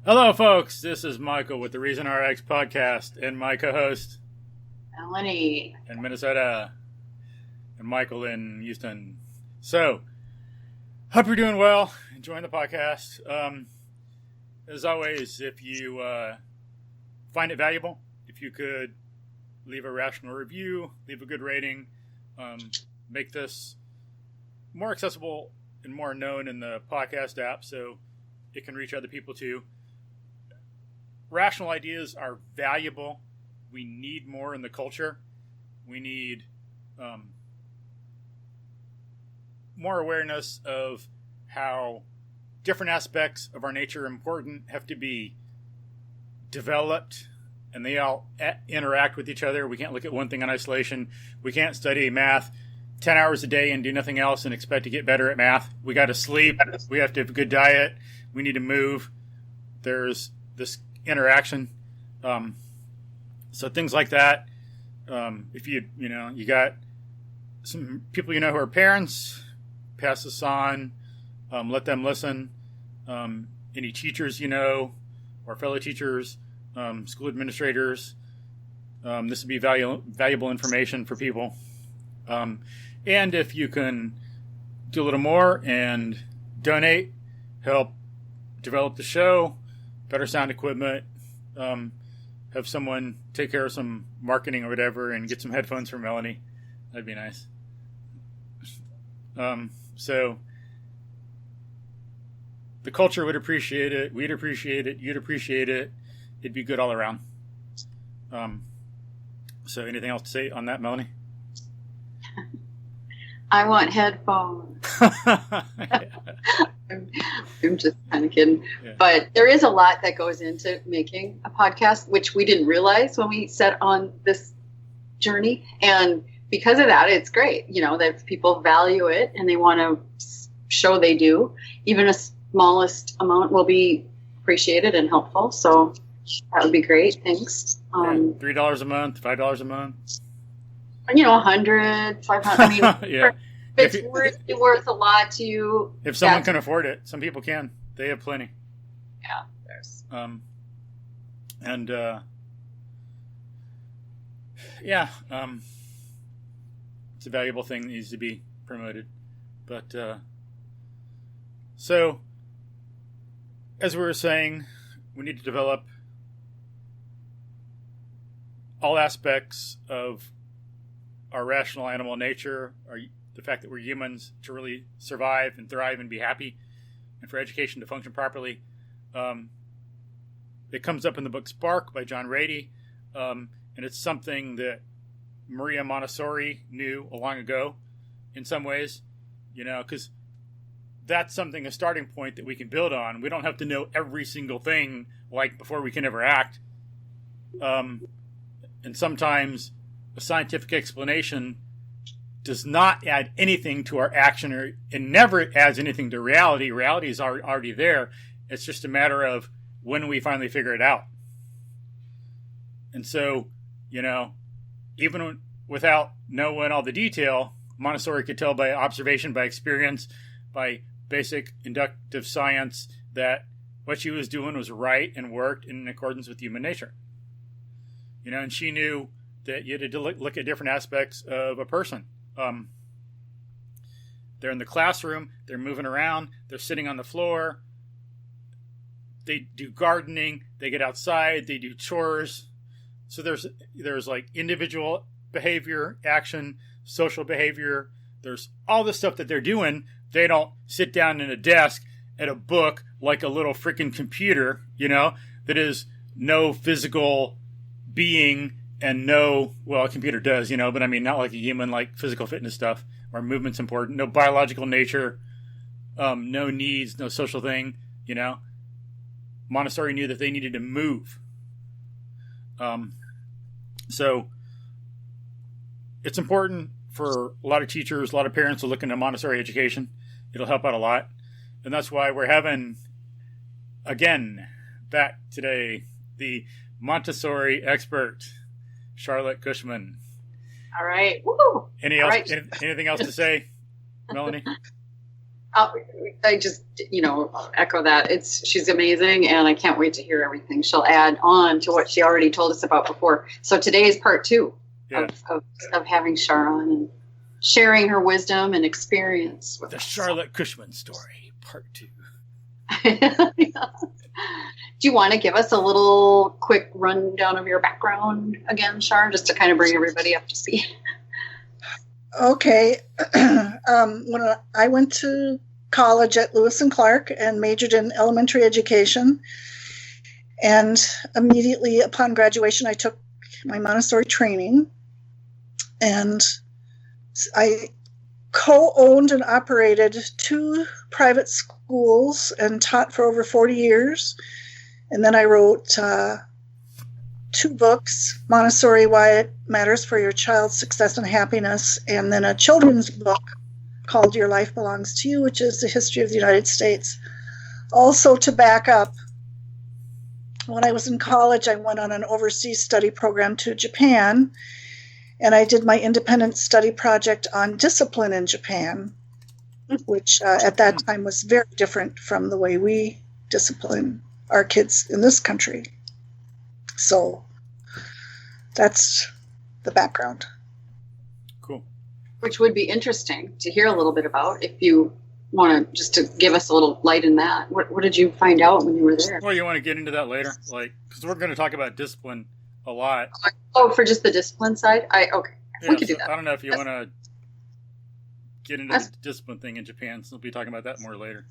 Hello, folks. This is Michael with the Reason RX podcast and my co-host, Melanie in Minnesota, and Michael in Houston. So, hope you're doing well, enjoying the podcast. As always, if you find it valuable, if you could leave a rational review, leave a good rating, make this more accessible and more known in the podcast app so it can reach other people too. Rational ideas are valuable. We need more in the culture. We need more awareness of how different aspects of our nature are important, have to be developed, and they all interact with each other. We can't look at one thing in isolation. We can't study math 10 hours a day and do nothing else and expect to get better at math. We got to sleep. We have to have a good diet. We need to move. There's this interaction. So things like that. If you got some people who are parents, pass this on. Let them listen. Any teachers or fellow teachers, school administrators. This would be valuable information for people. And if you can do a little more and donate, help develop the show, better sound equipment, have someone take care of some marketing or whatever, and get some headphones for Melanie. That'd be nice. So the culture would appreciate it. We'd appreciate it. You'd appreciate it. It'd be good all around. So anything else to say on that, Melanie? I want headphones. I'm just kind of kidding. Yeah. But there is a lot that goes into making a podcast, which we didn't realize when we set on this journey. And because of that, it's great, that people value it and they want to show they do. Even a smallest amount will be appreciated and helpful. So that would be great. Thanks. $3 a month, $5 a month. 100, 500. I mean, yeah. If it's worth a lot to you. If someone can afford it, some people can. They have plenty. Yeah, there's. It's a valuable thing that needs to be promoted. But so, as we were saying, we need to develop all aspects of our rational animal nature, the fact that we're humans, to really survive and thrive and be happy, and for education to function properly. It comes up in the book Spark by John Rady, and it's something that Maria Montessori knew long ago in some ways, because that's a starting point that we can build on. We don't have to know every single thing before we can ever act. And sometimes a scientific explanation does not add anything to our action, or it never adds anything to reality. Reality is already there. It's just a matter of when we finally figure it out. And so, even without knowing all the detail, Montessori could tell by observation, by experience, by basic inductive science that what she was doing was right and worked in accordance with human nature. And she knew that you had to look at different aspects of a person. They're in the classroom, they're moving around, they're sitting on the floor, they do gardening, they get outside, they do chores. So there's individual behavior, action, social behavior. There's all this stuff that they're doing. They don't sit down in a desk at a book like a little freaking computer, that is no physical being and a computer does, but I mean, not like a human, like physical fitness stuff where movement's important, no biological nature, no needs, no social thing, Montessori knew that they needed to move. So it's important for a lot of teachers, a lot of parents to look into Montessori education. It'll help out a lot. And that's why we're having, again, back today, the Montessori Expert Charlotte Cushman. All right. Woo! Anything else to say, Melanie? I just, echo that. She's amazing, and I can't wait to hear everything she'll add on to what she already told us about before. So today is part 2 of having Char on and sharing her wisdom and experience with the us. Charlotte Cushman story, part 2. Yeah. Do you want to give us a little quick rundown of your background again, Char, just to kind of bring everybody up to speed? Okay. When I went to college at Lewis and Clark and majored in elementary education, and immediately upon graduation, I took my Montessori training, and I co-owned and operated 2 private schools and taught for over 40 years. And then I wrote 2 books, Montessori, Why It Matters for Your Child's Success and Happiness, and then a children's book called Your Life Belongs to You, which is the history of the United States. Also, to back up, when I was in college, I went on an overseas study program to Japan, and I did my independent study project on discipline in Japan, which at that time was very different from the way we discipline our kids in this country. So that's the background. Cool. Which would be interesting to hear a little bit about if you want to just to give us a little light in that. What did you find out when you were there? Well, you want to get into that later? Because we're going to talk about discipline a lot. Oh, for just the discipline side? Okay. Yeah, we could do that. I don't know if you want to get into the discipline thing in Japan, so we'll be talking about that more later.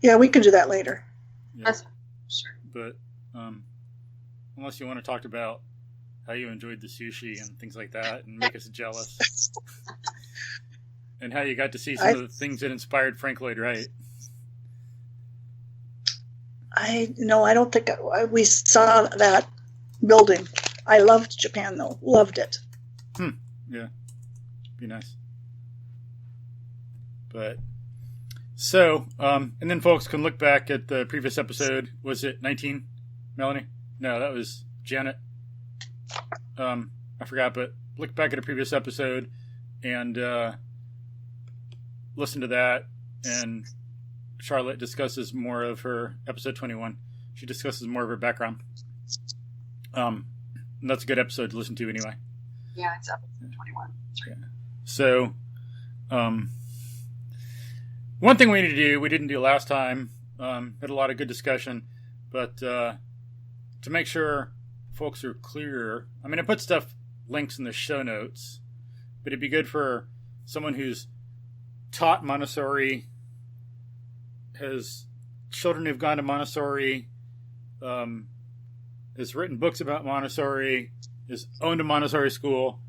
Yeah, we can do that later. Yeah. That's sure. But unless you want to talk about how you enjoyed the sushi and things like that and make us jealous. And how you got to see some of the things that inspired Frank Lloyd Wright. I don't think we saw that building. I loved Japan, though. Loved it. Yeah. Be nice. But, so, and then folks can look back at the previous episode. Was it 19, Melanie? No, that was Janet. I forgot, but look back at a previous episode and listen to that. And Charlotte discusses more of her, episode 21. She discusses more of her background. And that's a good episode to listen to anyway. Yeah, it's episode 21. That's right. Yeah. So, one thing we need to do, we didn't do last time, had a lot of good discussion, but to make sure folks are clear, I mean, I put links in the show notes, but it'd be good for someone who's taught Montessori, has children who've gone to Montessori, has written books about Montessori, has owned a Montessori school,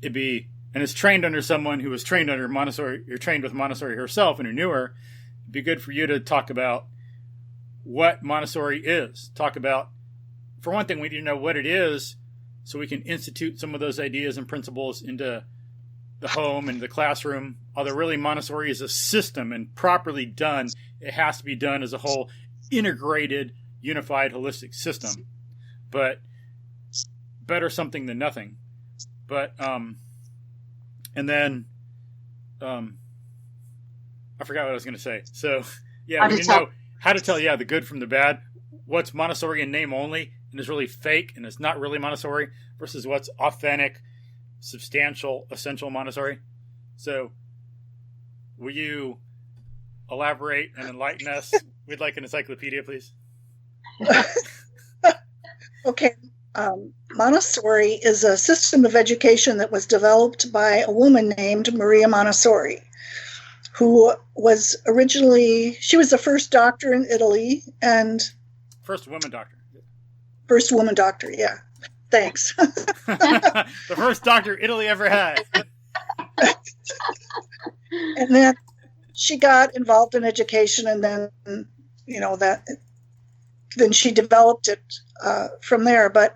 and is trained under someone who was trained under Montessori, or trained with Montessori herself and who knew her. It'd be good for you to talk about what Montessori is. Talk about, for one thing, we need to know what it is so we can institute some of those ideas and principles into the home and the classroom. Although really Montessori is a system, and properly done, it has to be done as a whole integrated, unified, holistic system. But better something than nothing. But and then I forgot what I was going to say. So yeah, we need to know how to tell the good from the bad. What's Montessori in name only and is really fake and is not really Montessori versus what's authentic, substantial, essential Montessori. So will you elaborate and enlighten us? We'd like an encyclopedia, please. Okay. Montessori is a system of education that was developed by a woman named Maria Montessori, who was she was the first doctor in Italy and first woman doctor. First woman doctor, yeah. Thanks. The first doctor Italy ever had. And then she got involved in education, and then, then she developed it from there. But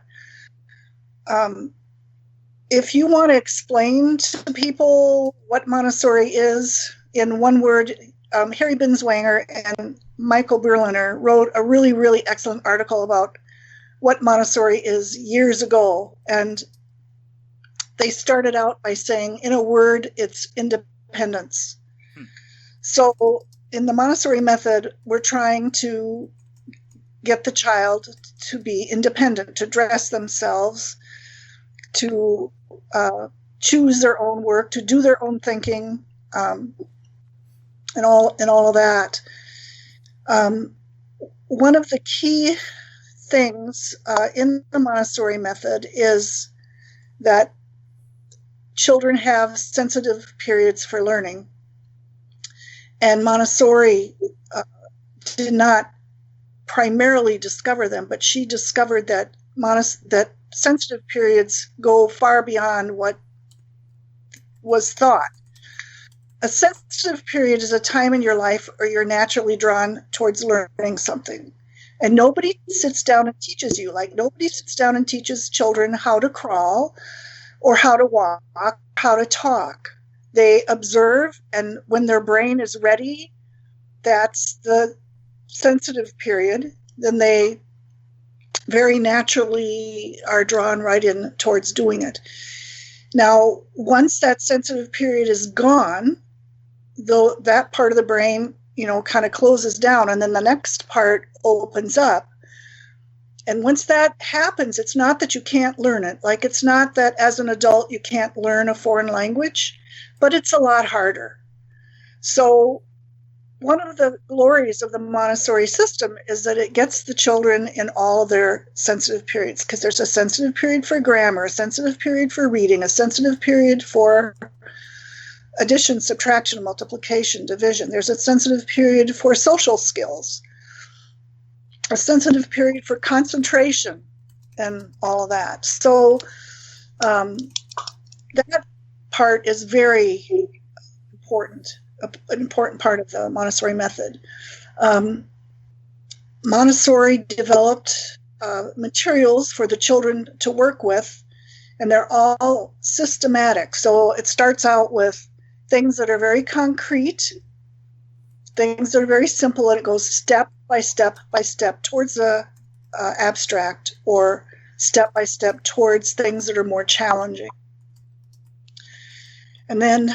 if you want to explain to people what Montessori is in one word, Harry Binswanger and Michael Berliner wrote a really, really excellent article about what Montessori is years ago. And they started out by saying, in a word, it's independence. So in the Montessori method, we're trying to get the child to be independent, to dress themselves, to choose their own work, to do their own thinking, and all of that. One of the key things in the Montessori method is that children have sensitive periods for learning. And Montessori did not primarily discover them, but she discovered that sensitive periods go far beyond what was thought. A sensitive period is a time in your life where you're naturally drawn towards learning something. And nobody sits down and teaches you. Like, nobody sits down and teaches children how to crawl or how to walk, how to talk. They observe, and when their brain is ready, that's the sensitive period. Then they very naturally are drawn right in towards doing it. Now, once that sensitive period is gone, though, that part of the brain, kind of closes down, and then the next part opens up. And once that happens, it's not that you can't learn it. Like, it's not that as an adult you can't learn a foreign language, but it's a lot harder. So one of the glories of the Montessori system is that it gets the children in all their sensitive periods, because there's a sensitive period for grammar, a sensitive period for reading, a sensitive period for addition, subtraction, multiplication, division. There's a sensitive period for social skills, a sensitive period for concentration, and all of that. So that part is very important, an important part of the Montessori method. Montessori developed materials for the children to work with, and they're all systematic. So it starts out with things that are very concrete, things that are very simple, and it goes step by step by step towards the abstract, or step by step towards things that are more challenging. And then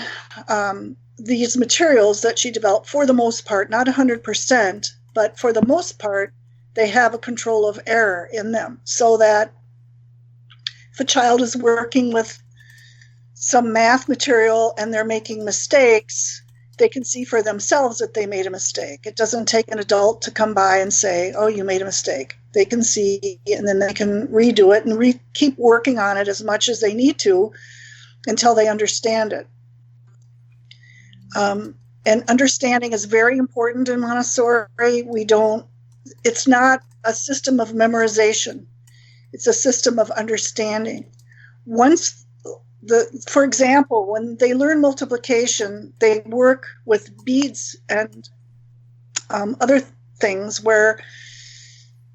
these materials that she developed, for the most part, not 100%, but for the most part, they have a control of error in them, so that if a child is working with some math material and they're making mistakes, they can see for themselves that they made a mistake. It doesn't take an adult to come by and say, oh, you made a mistake. They can see, and then they can redo it and keep working on it as much as they need to until they understand it. And understanding is very important in Montessori. It's not a system of memorization. It's a system of understanding. For example, when they learn multiplication, they work with beads and other things where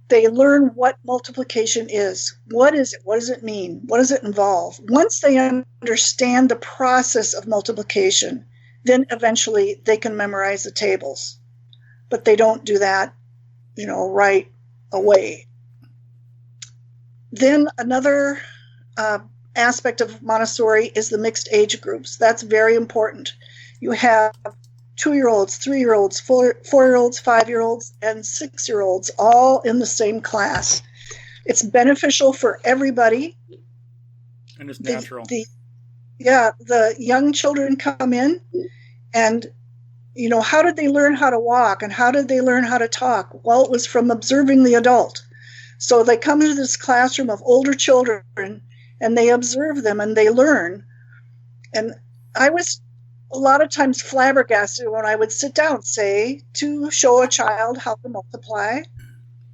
they learn what multiplication is. What is it? What does it mean? What does it involve? Once they understand the process of multiplication, then eventually they can memorize the tables. But they don't do that, right away. Then another aspect of Montessori is the mixed age groups. That's very important. You have 2-year-olds, 3-year-olds, 4-year-olds, 5-year-olds, and 6-year-olds all in the same class. It's beneficial for everybody. And it's natural. The young children come in, and how did they learn how to walk, and how did they learn how to talk? Well, it was from observing the adult. So they come into this classroom of older children, and they observe them and they learn. And I was a lot of times flabbergasted when I would sit down, say, to show a child how to multiply,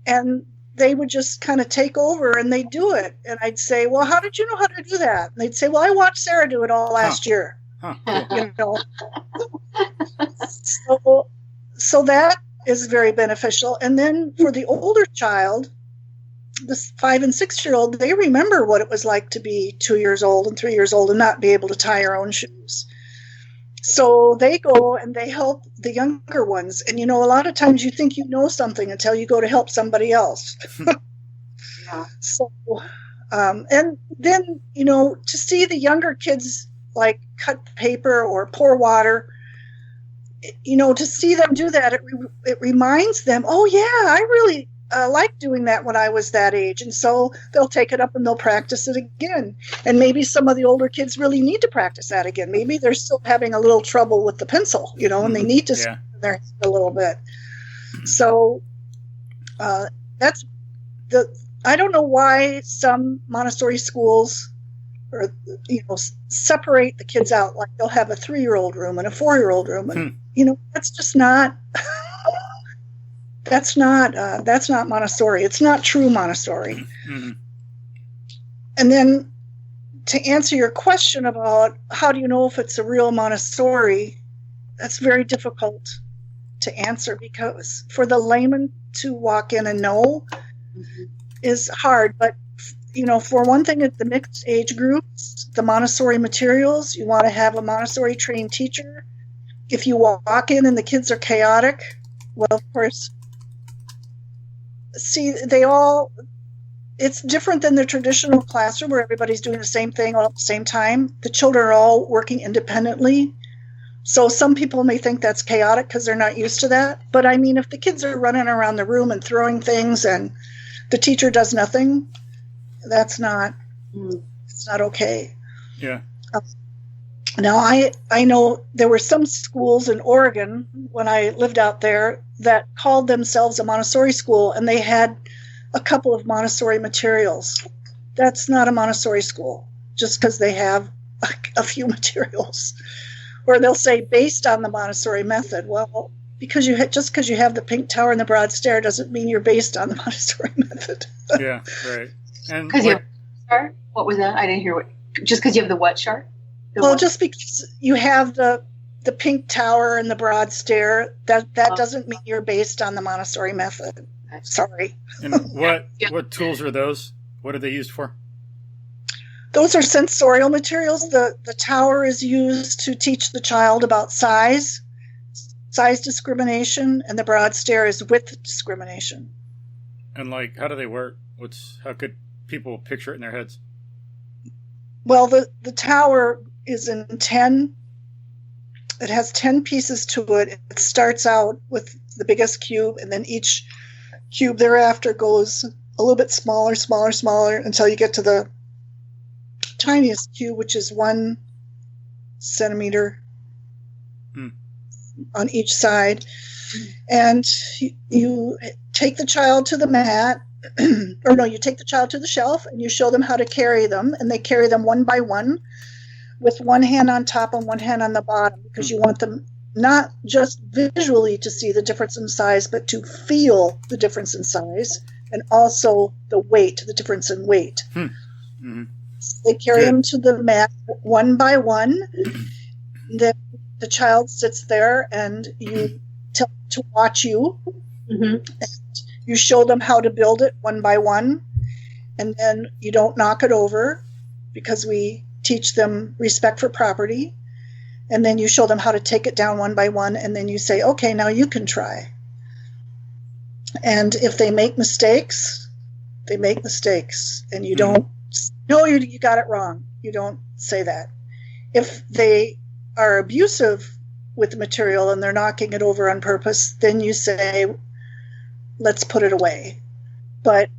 and they would just kind of take over and they do it. And I'd say, well, how did you know how to do that? And they'd say, well, I watched Sarah do it all last year. So that is very beneficial. And then for the older child, the 5 and 6-year-old, they remember what it was like to be 2 years old and 3 years old and not be able to tie your own shoes. So they go and they help the younger ones. And, a lot of times you think you know something until you go to help somebody else. Yeah. So, and then, to see the younger kids like cut paper or pour water, to see them do that, it reminds them, oh yeah, I really like doing that when I was that age. And so they'll take it up and they'll practice it again. And maybe some of the older kids really need to practice that again. Maybe they're still having a little trouble with the pencil, and they need to spin their head a little bit. So that's I don't know why some Montessori schools separate the kids out. Like they'll have a 3-year-old room and a 4-year-old room, and that's just not. That's not Montessori. It's not true Montessori. Mm-hmm. And then to answer your question about how do you know if it's a real Montessori, that's very difficult to answer, because for the layman to walk in and know is hard. But, for one thing, at the mixed age groups, the Montessori materials, you want to have a Montessori trained teacher. If you walk in and the kids are chaotic, well, of course, it's different than the traditional classroom where everybody's doing the same thing all at the same time. The children are all working independently. So some people may think that's chaotic because they're not used to that. But I mean, if the kids are running around the room and throwing things and the teacher does nothing, it's not okay. Yeah. Now, I know there were some schools in Oregon when I lived out there that called themselves a Montessori school, and they had a couple of Montessori materials. That's not a Montessori school, just because they have a few materials. Or they'll say based on the Montessori method. Well, because just because you have the pink tower and the broad stair doesn't mean you're based on the Montessori method. Yeah, right. And what was that? I didn't hear what. Just because you have the what, Char? Just because you have the pink tower and the broad stair, that doesn't mean you're based on the Montessori method. Sorry. And what tools are those? What are they used for? Those are sensorial materials. The tower is used to teach the child about size discrimination, and the broad stair is width discrimination. And how do they work? How could people picture it in their heads? Well, the tower is in 10. It has 10 pieces to it. It starts out with the biggest cube, and then each cube thereafter goes a little bit smaller until you get to the tiniest cube, which is 1 centimeter on each side. And you take the child to the mat, you take the child to the shelf and you show them how to carry them, and they carry them one by one with one hand on top and one hand on the bottom, because you want them not just visually to see the difference in size, but to feel the difference in size, and also the difference in weight. Mm-hmm. They carry them to the mat one by one. Then the child sits there and you tell them to watch you. Mm-hmm. And you show them how to build it one by one. And then you don't knock it over, because we teach them respect for property. And then you show them how to take it down one by one. And then you say, okay, now you can try. And if they make mistakes, they make mistakes. And you don't, no, you got it wrong. You don't say that. If they are abusive with the material and they're knocking it over on purpose, then you say, let's put it away. But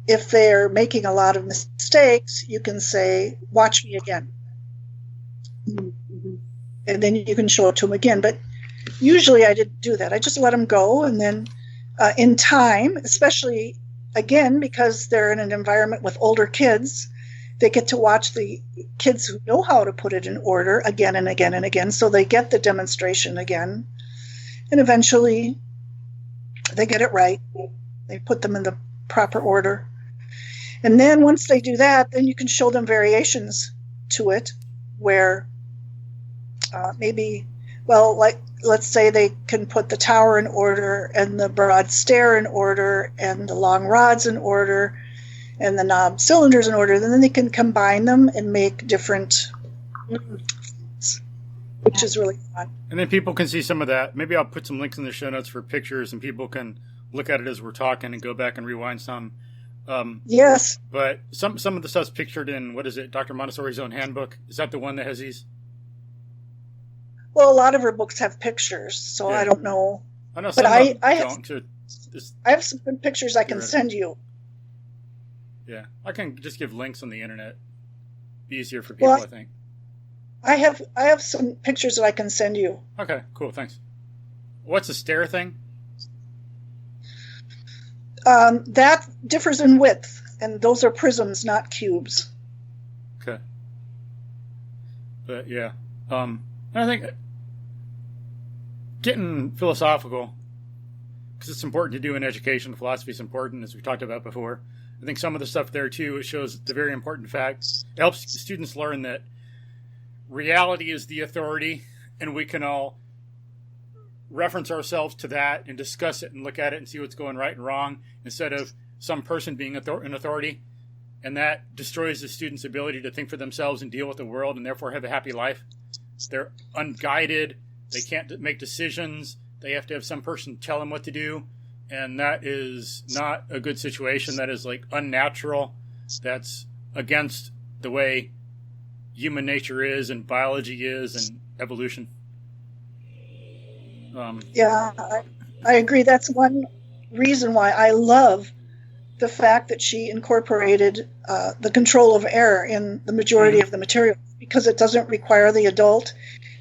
if they're making a lot of mistakes, you can say, watch me again. Mm-hmm. And then you can show it to them again. But usually I didn't do that. I just let them go. And then in time, especially, again, because they're in an environment with older kids, they get to watch the kids who know how to put it in order again and again and again. So they get the demonstration again. And eventually they get it right. They put them in the proper order. And then once they do that, then you can show them variations to it where let's say they can put the tower in order and the broad stair in order and the long rods in order and the knob cylinders in order. And then they can combine them and make different things, which is really fun. And then people can see some of that. Maybe I'll put some links in the show notes for pictures, and people can look at it as we're talking and go back and rewind some. Yes. But some of the stuff's pictured in, what is it, Dr. Montessori's own handbook? Is that the one that has these? Well, a lot of her books have pictures, so I don't know. I know but some I have some good pictures I can send you. Yeah, I can just give links on the internet. Be easier for people, I think. I have some pictures that I can send you. Okay, cool, thanks. What's a stair thing? That differs in width, and those are prisms, not cubes. Okay. But yeah, I think getting philosophical, because it's important to do in education. Philosophy is important, as we talked about before. I think some of the stuff there too, it shows the very important fact. It helps students learn that reality is the authority, and we can all reference ourselves to that and discuss it and look at it and see what's going right and wrong, instead of some person being an authority. And that destroys the student's ability to think for themselves and deal with the world, and therefore have a happy life. They're unguided. They can't make decisions. They have to have some person tell them what to do. And that is not a good situation. That is like unnatural. That's against the way human nature is and biology is and evolution. Yeah, I agree. That's one reason why I love the fact that she incorporated the control of error in the majority of the material, because it doesn't require the adult.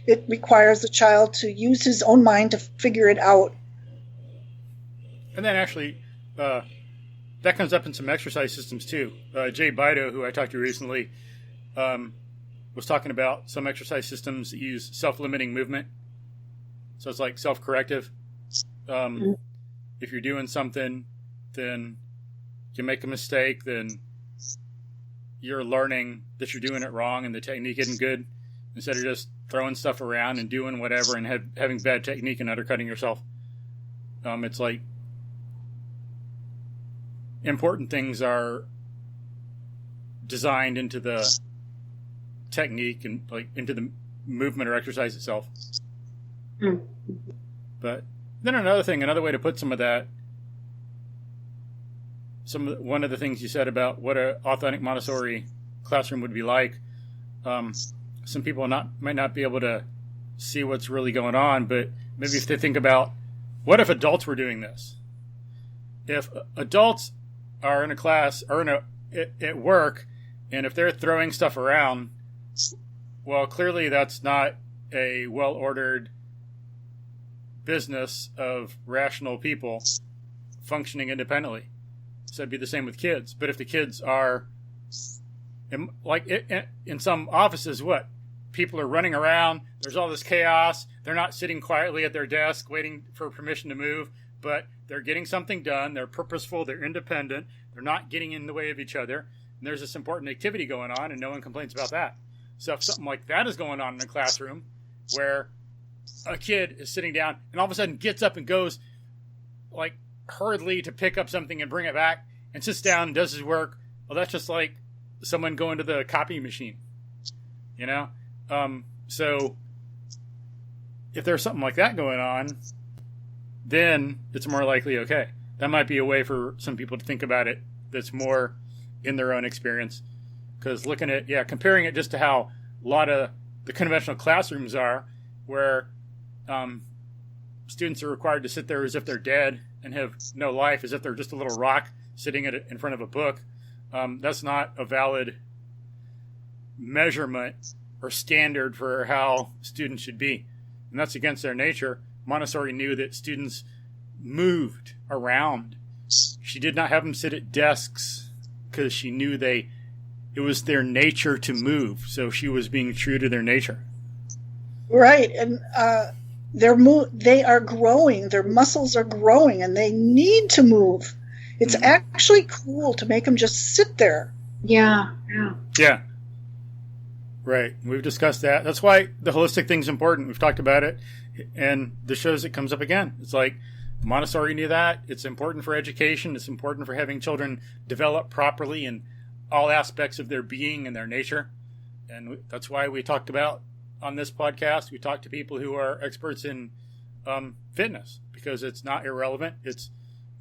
It requires the child to use his own mind to figure it out. And then actually, that comes up in some exercise systems too. Jay Bido, who I talked to recently, was talking about some exercise systems that use self-limiting movement. So it's like self-corrective. If you're doing something, then you make a mistake, then you're learning that you're doing it wrong and the technique isn't good, instead of just throwing stuff around and doing whatever and having bad technique and undercutting yourself. It's like important things are designed into the technique and like into the movement or exercise itself. But then another way to put some of that, one of the things you said about what an authentic Montessori classroom would be like. Some people might not be able to see what's really going on, but maybe if they think about, what if adults were doing this? If adults are in a class or at work, and if they're throwing stuff around, well, clearly that's not a well-ordered business of rational people functioning independently. So it'd be the same with kids. But if the kids are, like in some offices, people are running around, there's all this chaos, they're not sitting quietly at their desk waiting for permission to move, but they're getting something done, they're purposeful, they're independent, they're not getting in the way of each other, and there's this important activity going on, and no one complains about that. So if something like that is going on in a classroom, where a kid is sitting down and all of a sudden gets up and goes like hurriedly to pick up something and bring it back and sits down and does his work, well, that's just like someone going to the copy machine, you know? So if there's something like that going on, then it's more likely, okay, that might be a way for some people to think about it that's more in their own experience. Because comparing it just to how a lot of the conventional classrooms are, where students are required to sit there as if they're dead and have no life, as if they're just a little rock sitting in front of a book, that's not a valid measurement or standard for how students should be. And that's against their nature. Montessori knew that students moved around. She did not have them sit at desks because she knew it was their nature to move. So she was being true to their nature. Right. And they are growing. Their muscles are growing and they need to move. It's actually cool to make them just sit there. Yeah. Right. We've discussed that. That's why the holistic thing's important. We've talked about it. And the shows it comes up again. It's like Montessori knew that. It's important for education. It's important for having children develop properly in all aspects of their being and their nature. And that's why we talked about on this podcast, we talk to people who are experts in fitness, because it's not irrelevant.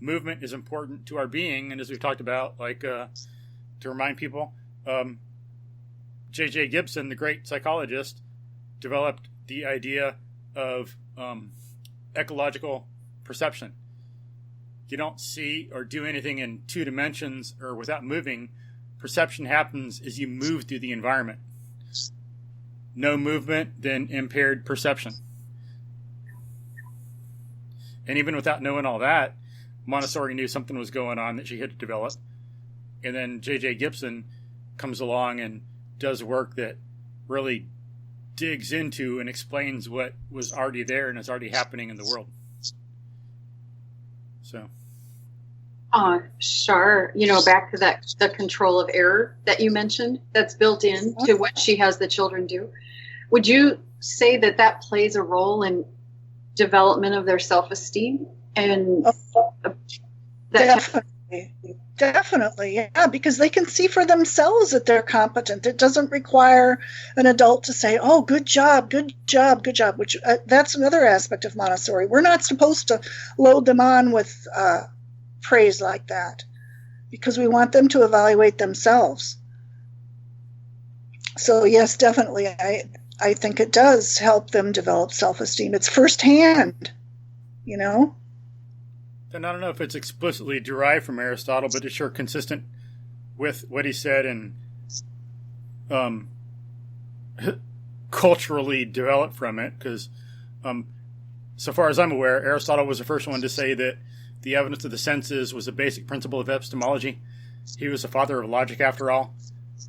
Movement is important to our being. And as we've talked about, to remind people, J.J. Gibson, the great psychologist, developed the idea of ecological perception. You don't see or do anything in 2 dimensions or without moving. Perception happens as you move through the environment. No movement, then impaired perception. And even without knowing all that, Montessori knew something was going on that she had to develop. And then J.J. Gibson comes along and does work that really digs into and explains what was already there and is already happening in the world. So. Sure. Back to the control of error that you mentioned, that's built in to what she has the children do. Would you say that plays a role in development of their self-esteem? And Definitely, yeah, because they can see for themselves that they're competent. It doesn't require an adult to say, "Oh, good job, good job, good job," which that's another aspect of Montessori. We're not supposed to load them on with praise like that because we want them to evaluate themselves. So yes, definitely, I think it does help them develop self-esteem. It's firsthand, And I don't know if it's explicitly derived from Aristotle, but it's sure consistent with what he said and culturally developed from it. Because so far as I'm aware, Aristotle was the first one to say that the evidence of the senses was a basic principle of epistemology. He was the father of logic, after all.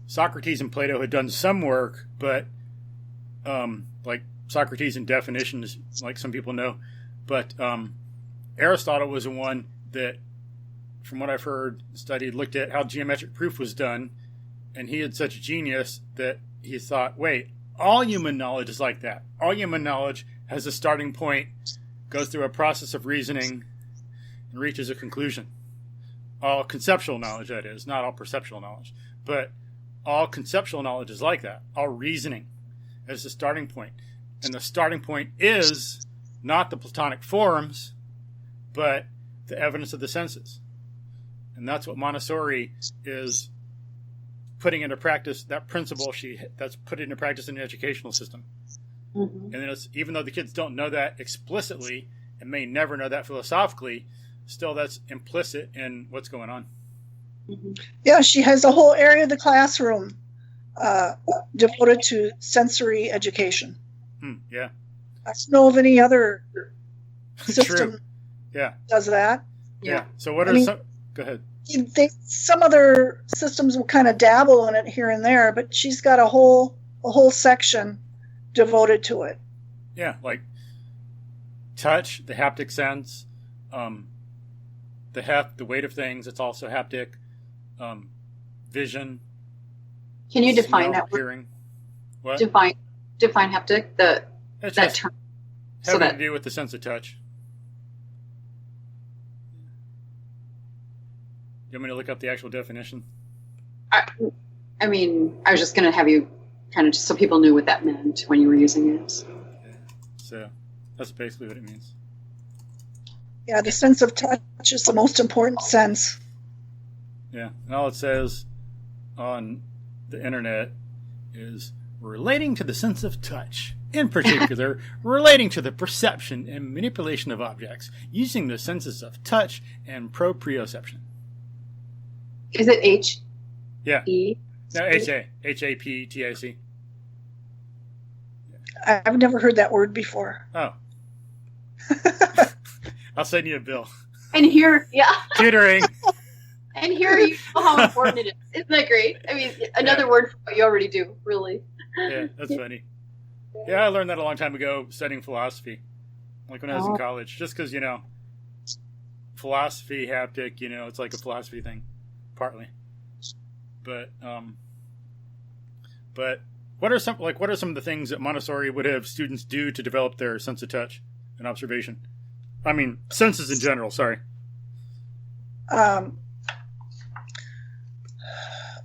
Socrates and Plato had done some work, but like Socrates in definitions, like some people know, but Aristotle was the one that, from what I've heard, studied, looked at how geometric proof was done, and he had such genius that he thought, wait, all human knowledge is like that. All human knowledge has a starting point, goes through a process of reasoning, and reaches a conclusion. All conceptual knowledge, that is, not all perceptual knowledge, but all conceptual knowledge is like that. All reasoning is the starting point. And the starting point is not the Platonic forms, but the evidence of the senses. And that's what Montessori is putting into practice, that principle that's put into practice in the educational system. Mm-hmm. And then even though the kids don't know that explicitly and may never know that philosophically, still that's implicit in what's going on. Mm-hmm. Yeah, she has a whole area of the classroom devoted to sensory education. Yeah. I don't know of any other system True. Yeah. does that. Yeah. So what are some... Go ahead. Some other systems will kind of dabble in it here and there, but she's got a whole section devoted to it. Yeah, like touch, the haptic sense, the heft, the weight of things. It's also haptic. Vision. Can you define smell, that word? Hearing. What? Define haptic. That term. Having to do with the sense of touch. You want me to look up the actual definition? I mean, I was just going to have you kind of just so people knew what that meant when you were using it. Yeah. So that's basically what it means. Yeah, the sense of touch is the most important sense. Yeah, and all it says on the internet is relating to the sense of touch. In particular, relating to the perception and manipulation of objects using the senses of touch and proprioception. Is it H? Yeah. E? No, H-A. H-A-P-T-I-C. I've never heard that word before. Oh. I'll send you a bill. And here, yeah. Tutoring. And here you know how important it is. Isn't that great? I mean, another word for what you already do, really. Yeah, that's funny. Yeah, I learned that a long time ago studying philosophy. Like when I was in college. Just because, philosophy, haptic, it's like a philosophy thing. Partly. But what are some of the things that Montessori would have students do to develop their sense of touch and observation? I mean, senses in general, sorry.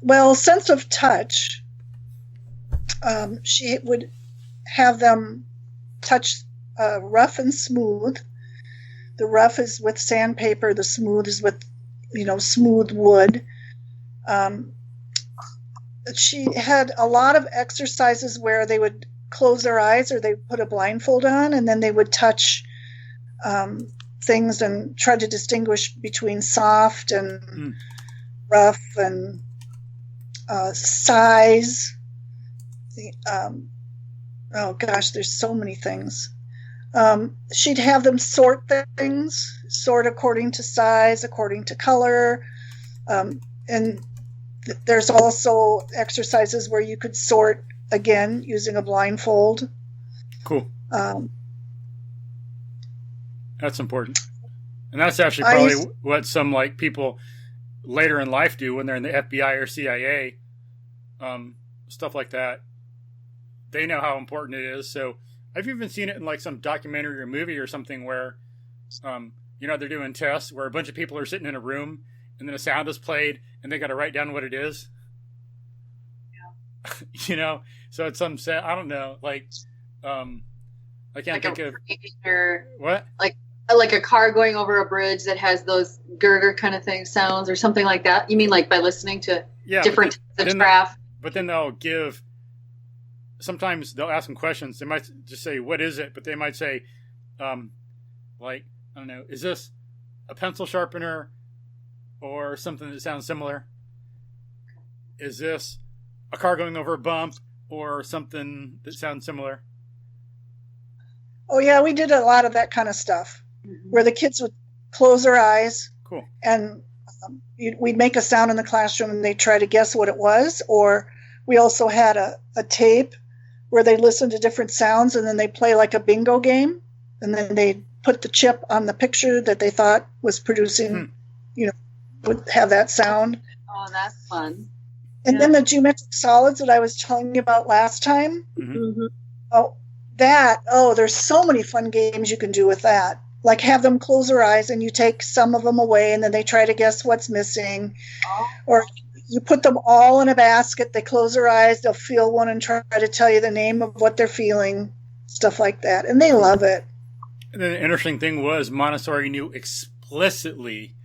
Well, sense of touch, she would have them touch rough and smooth. The rough is with sandpaper, the smooth is with, smooth wood. She had a lot of exercises where they would close their eyes or they put a blindfold on, and then they would touch things and try to distinguish between soft and rough and size. Oh gosh, there's so many things. She'd have them sort things, sort according to size, according to color. And there's also exercises where you could sort, again, using a blindfold. Cool. That's important. And that's actually probably what some like people later in life do when they're in the FBI or CIA, stuff like that. They know how important it is. So I've even seen it in like some documentary or movie or something where, they're doing tests where a bunch of people are sitting in a room and then a sound is played and they got to write down what it is. Yeah. So it's some set, I don't know, like, I can't think of what? Like a car going over a bridge that has those girder kind of thing sounds or something like that. You mean like by listening to different types of traffic? But then they'll give. Sometimes they'll ask them questions. They might just say, "What is it?" But they might say, like, I don't know, is this a pencil sharpener or something that sounds similar? Is this a car going over a bump or something that sounds similar? Oh yeah, we did a lot of that kind of stuff. Where the kids would close their eyes. Cool. And we'd make a sound in the classroom and they'd try to guess what it was. Or we also had a tape where they listened to different sounds and then they play like a bingo game. And then they put the chip on the picture that they thought was producing, would have that sound. Oh, that's fun. And then the geometric solids that I was telling you about last time. There's so many fun games you can do with that. Like have them close their eyes and you take some of them away and then they try to guess what's missing. Or you put them all in a basket, they close their eyes, they'll feel one and try to tell you the name of what they're feeling, stuff like that. And they love it. And then the interesting thing was Montessori knew explicitly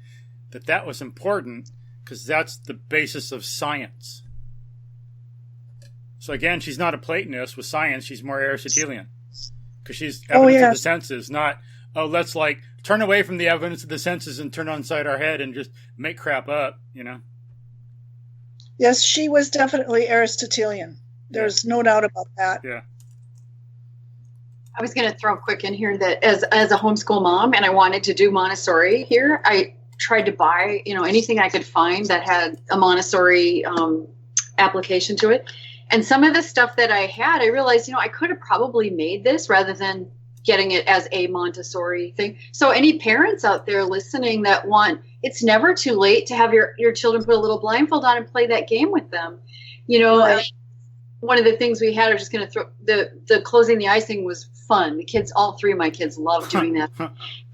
that was important because that's the basis of science. So again, she's not a Platonist with science, she's more Aristotelian. Because she's evidence of the senses, not, let's like turn away from the evidence of the senses and turn inside our head and just make crap up, Yes, she was definitely Aristotelian. There's no doubt about that. Yeah. I was going to throw quick in here that as a homeschool mom, and I wanted to do Montessori here, I tried to buy, anything I could find that had a Montessori application to it. And some of the stuff that I had, I realized, I could have probably made this rather than getting it as a Montessori thing. So any parents out there listening that it's never too late to have your children put a little blindfold on and play that game with them. Right. One of the things we had, I was just going to throw, the closing the eyes thing was fun. The kids, all three of my kids loved doing that.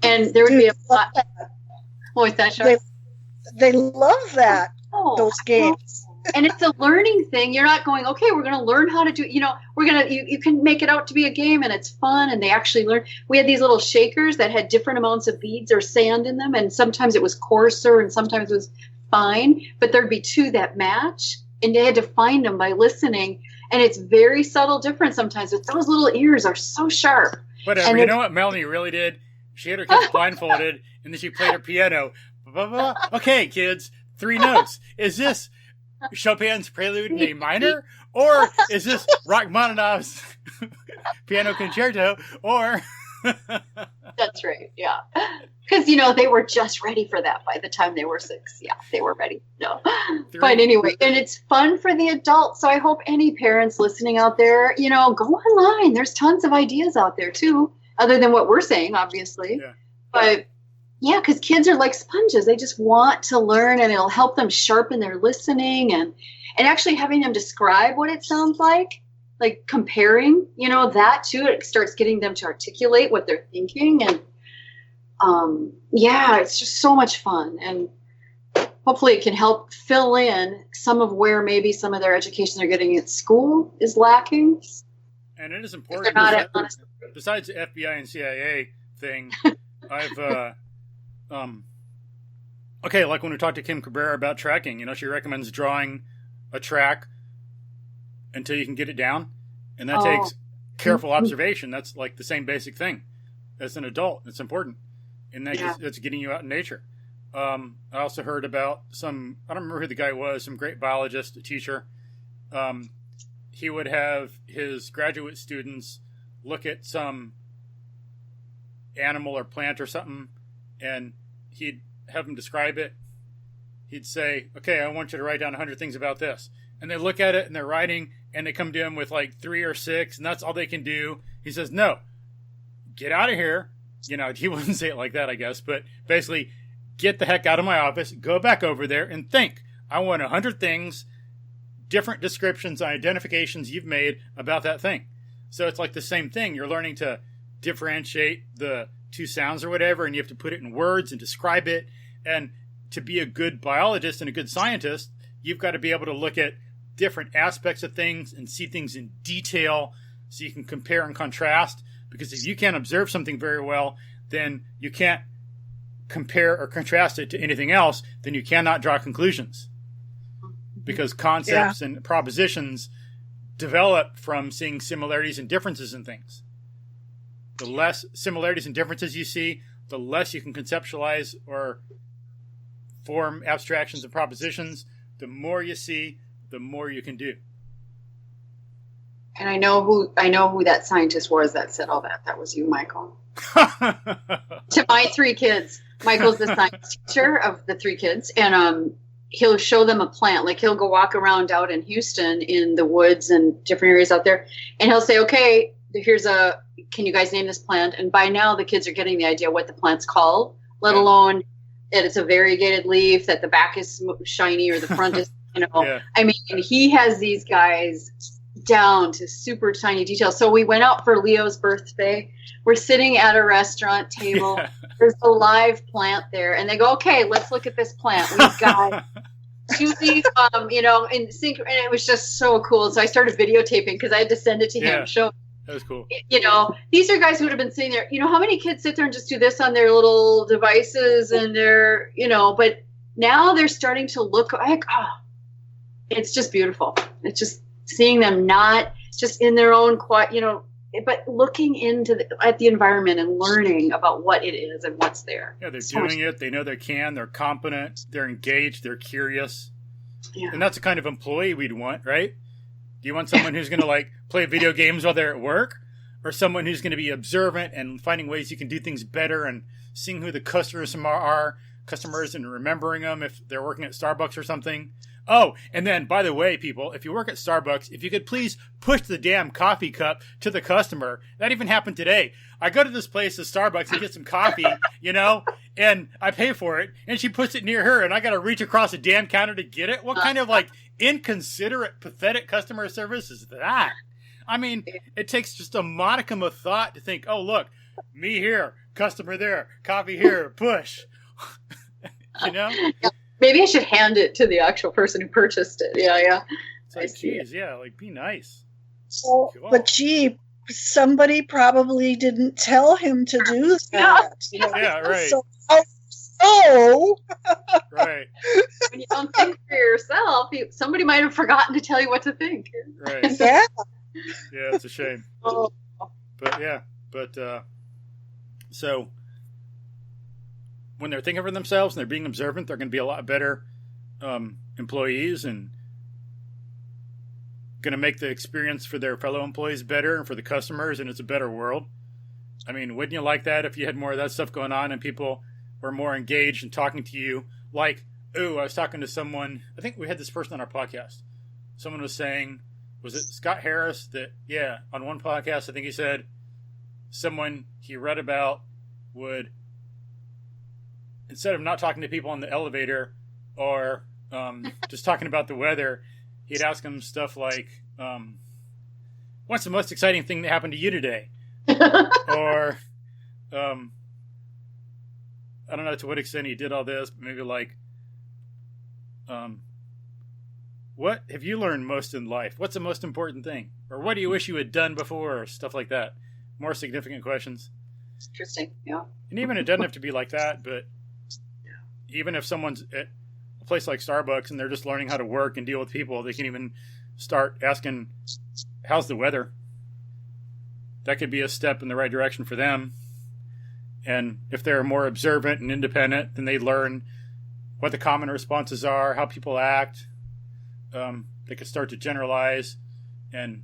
And there would be a lot. Oh, is that sure? They love that, those games. And it's a learning thing. You're not going, okay, we're going to learn how to do, you can make it out to be a game and it's fun and they actually learn. We had these little shakers that had different amounts of beads or sand in them. And sometimes it was coarser and sometimes it was fine, but there'd be two that match and they had to find them by listening. And it's very subtle difference sometimes, but those little ears are so sharp. Whatever. You know what Melanie really did? She had her kids blindfolded and then she played her piano. Okay, kids, 3 notes. Is this Chopin's Prelude in A minor, or is this Rachmaninoff's Piano Concerto, or That's right, yeah, because they were just ready for that by the time they were 6. Yeah, they were ready. No, but anyway, and it's fun for the adults. So I hope any parents listening out there, go online. There's tons of ideas out there too, other than what we're saying, obviously. Yeah. But yeah, because kids are like sponges. They just want to learn, and it'll help them sharpen their listening and actually having them describe what it sounds like comparing, that too. It starts getting them to articulate what they're thinking. And it's just so much fun. And hopefully it can help fill in some of where maybe some of their education they're getting at school is lacking. And it is important. Besides the FBI and CIA thing, I've... like when we talked to Kim Cabrera about tracking, she recommends drawing a track until you can get it down. And that takes careful observation. That's like the same basic thing as an adult. It's important. And it's getting you out in nature. I also heard about I don't remember who the guy was, some great biologist, a teacher. He would have his graduate students look at some animal or plant or something, and he'd have them describe it. He'd say, okay, I want you to write down 100 things about this. And they look at it and they're writing, and they come to him with like 3 or 6, and that's all they can do. He says, no, get out of here. You know, he wouldn't say it like that, I guess, but basically, get the heck out of my office, go back over there and think. I want 100 things, different descriptions and identifications you've made about that thing. So it's like the same thing. You're learning to differentiate the two sounds or whatever, and you have to put it in words and describe it. And to be a good biologist and a good scientist, you've got to be able to look at different aspects of things and see things in detail so you can compare and contrast. Because if you can't observe something very well, then you can't compare or contrast it to anything else, then you cannot draw conclusions. Because concepts and propositions develop from seeing similarities and differences in things. The less similarities and differences you see, the less you can conceptualize or form abstractions and propositions. The more you see, the more you can do. And I know who that scientist was that said all that. That was you, Michael. To my 3 kids. Michael's the science teacher of the 3 kids, and he'll show them a plant. Like he'll go walk around out in Houston in the woods and different areas out there, and he'll say, okay, can you guys name this plant? And by now the kids are getting the idea what the plant's called, let alone that it's a variegated leaf, that the back is shiny or the front is, I mean, he has these guys down to super tiny details. So we went out for Leo's birthday. We're sitting at a restaurant table. Yeah. There's a live plant there, and they go, okay, let's look at this plant. We've got 2 leaf, in sync, and it was just so cool. So I started videotaping because I had to send it to him. Show. That was cool. These are guys who would have been sitting there. You know, how many kids sit there and just do this on their little devices and their, but now they're starting to look like, it's just beautiful. It's just seeing them not just in their own quiet, but looking at the environment and learning about what it is and what's there. Yeah, they're doing it. They know they can. They're competent. They're engaged. They're curious. Yeah. And that's the kind of employee we'd want, right? Do you want someone who's going to play video games while they're at work, or someone who's going to be observant and finding ways you can do things better and seeing who the customers and remembering them if they're working at Starbucks or something? Oh, and then, by the way, people, if you work at Starbucks, if you could please push the damn coffee cup to the customer. That even happened today. I go to this place at Starbucks and get some coffee, and I pay for it, and she puts it near her, and I got to reach across the damn counter to get it? What kind of, inconsiderate, pathetic customer service is that? I mean, it takes just a modicum of thought to think, oh, look, me here, customer there, coffee here, push. Maybe I should hand it to the actual person who purchased it. Yeah. It's like, geez, be nice. Cool. But gee, somebody probably didn't tell him to do that. Yeah, right. So right. When you don't think for yourself, somebody might have forgotten to tell you what to think. Right. Yeah. Yeah, it's a shame. So when they're thinking for themselves and they're being observant, they're going to be a lot better employees and going to make the experience for their fellow employees better and for the customers, and it's a better world. I mean, wouldn't you like that if you had more of that stuff going on and people were more engaged and talking to you? I was talking to someone, I think we had this person on our podcast. Someone was saying, was it Scott Harris that, on one podcast, I think he said someone he read about would, instead of not talking to people in the elevator or just talking about the weather, he'd ask them stuff like, what's the most exciting thing that happened to you today? Or, I don't know to what extent he did all this, but maybe what have you learned most in life? What's the most important thing? Or what do you wish you had done before? Or stuff like that. More significant questions. Interesting, yeah. And even it doesn't have to be like that, but even if someone's at a place like Starbucks and they're just learning how to work and deal with people, they can even start asking, how's the weather? that could be a step in the right direction for them. And if they're more observant and independent, then they learn what the common responses are, how people act. They could start to generalize and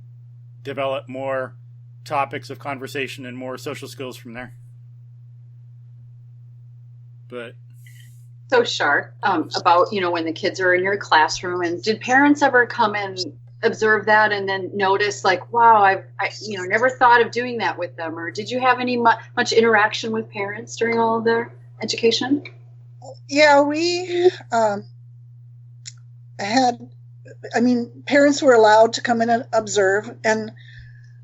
develop more topics of conversation and more social skills from there. But so Char, about, when the kids are in your classroom, and did parents ever come and observe that and then notice like, wow, I never thought of doing that with them? Or did you have any much interaction with parents during all of their education? Yeah, we parents were allowed to come in and observe, and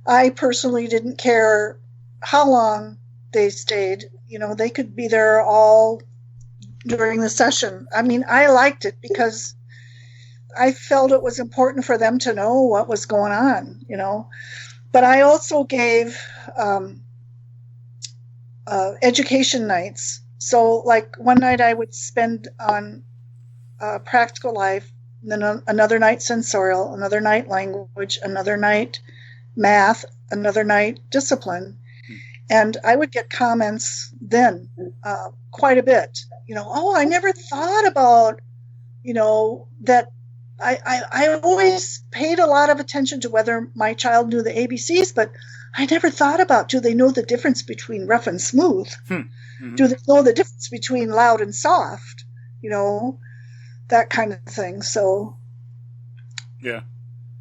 I personally didn't care how long they stayed. They could be there all during the session. I liked it because I felt it was important for them to know what was going on, But I also gave education nights. So like one night I would spend on practical life, then another night sensorial, another night language, another night math, another night discipline. And I would get comments then quite a bit, oh, I never thought about, that I always paid a lot of attention to whether my child knew the ABCs, but I never thought about, do they know the difference between rough and smooth? Mm-hmm. Do they know the difference between loud and soft? That kind of thing. So, yeah.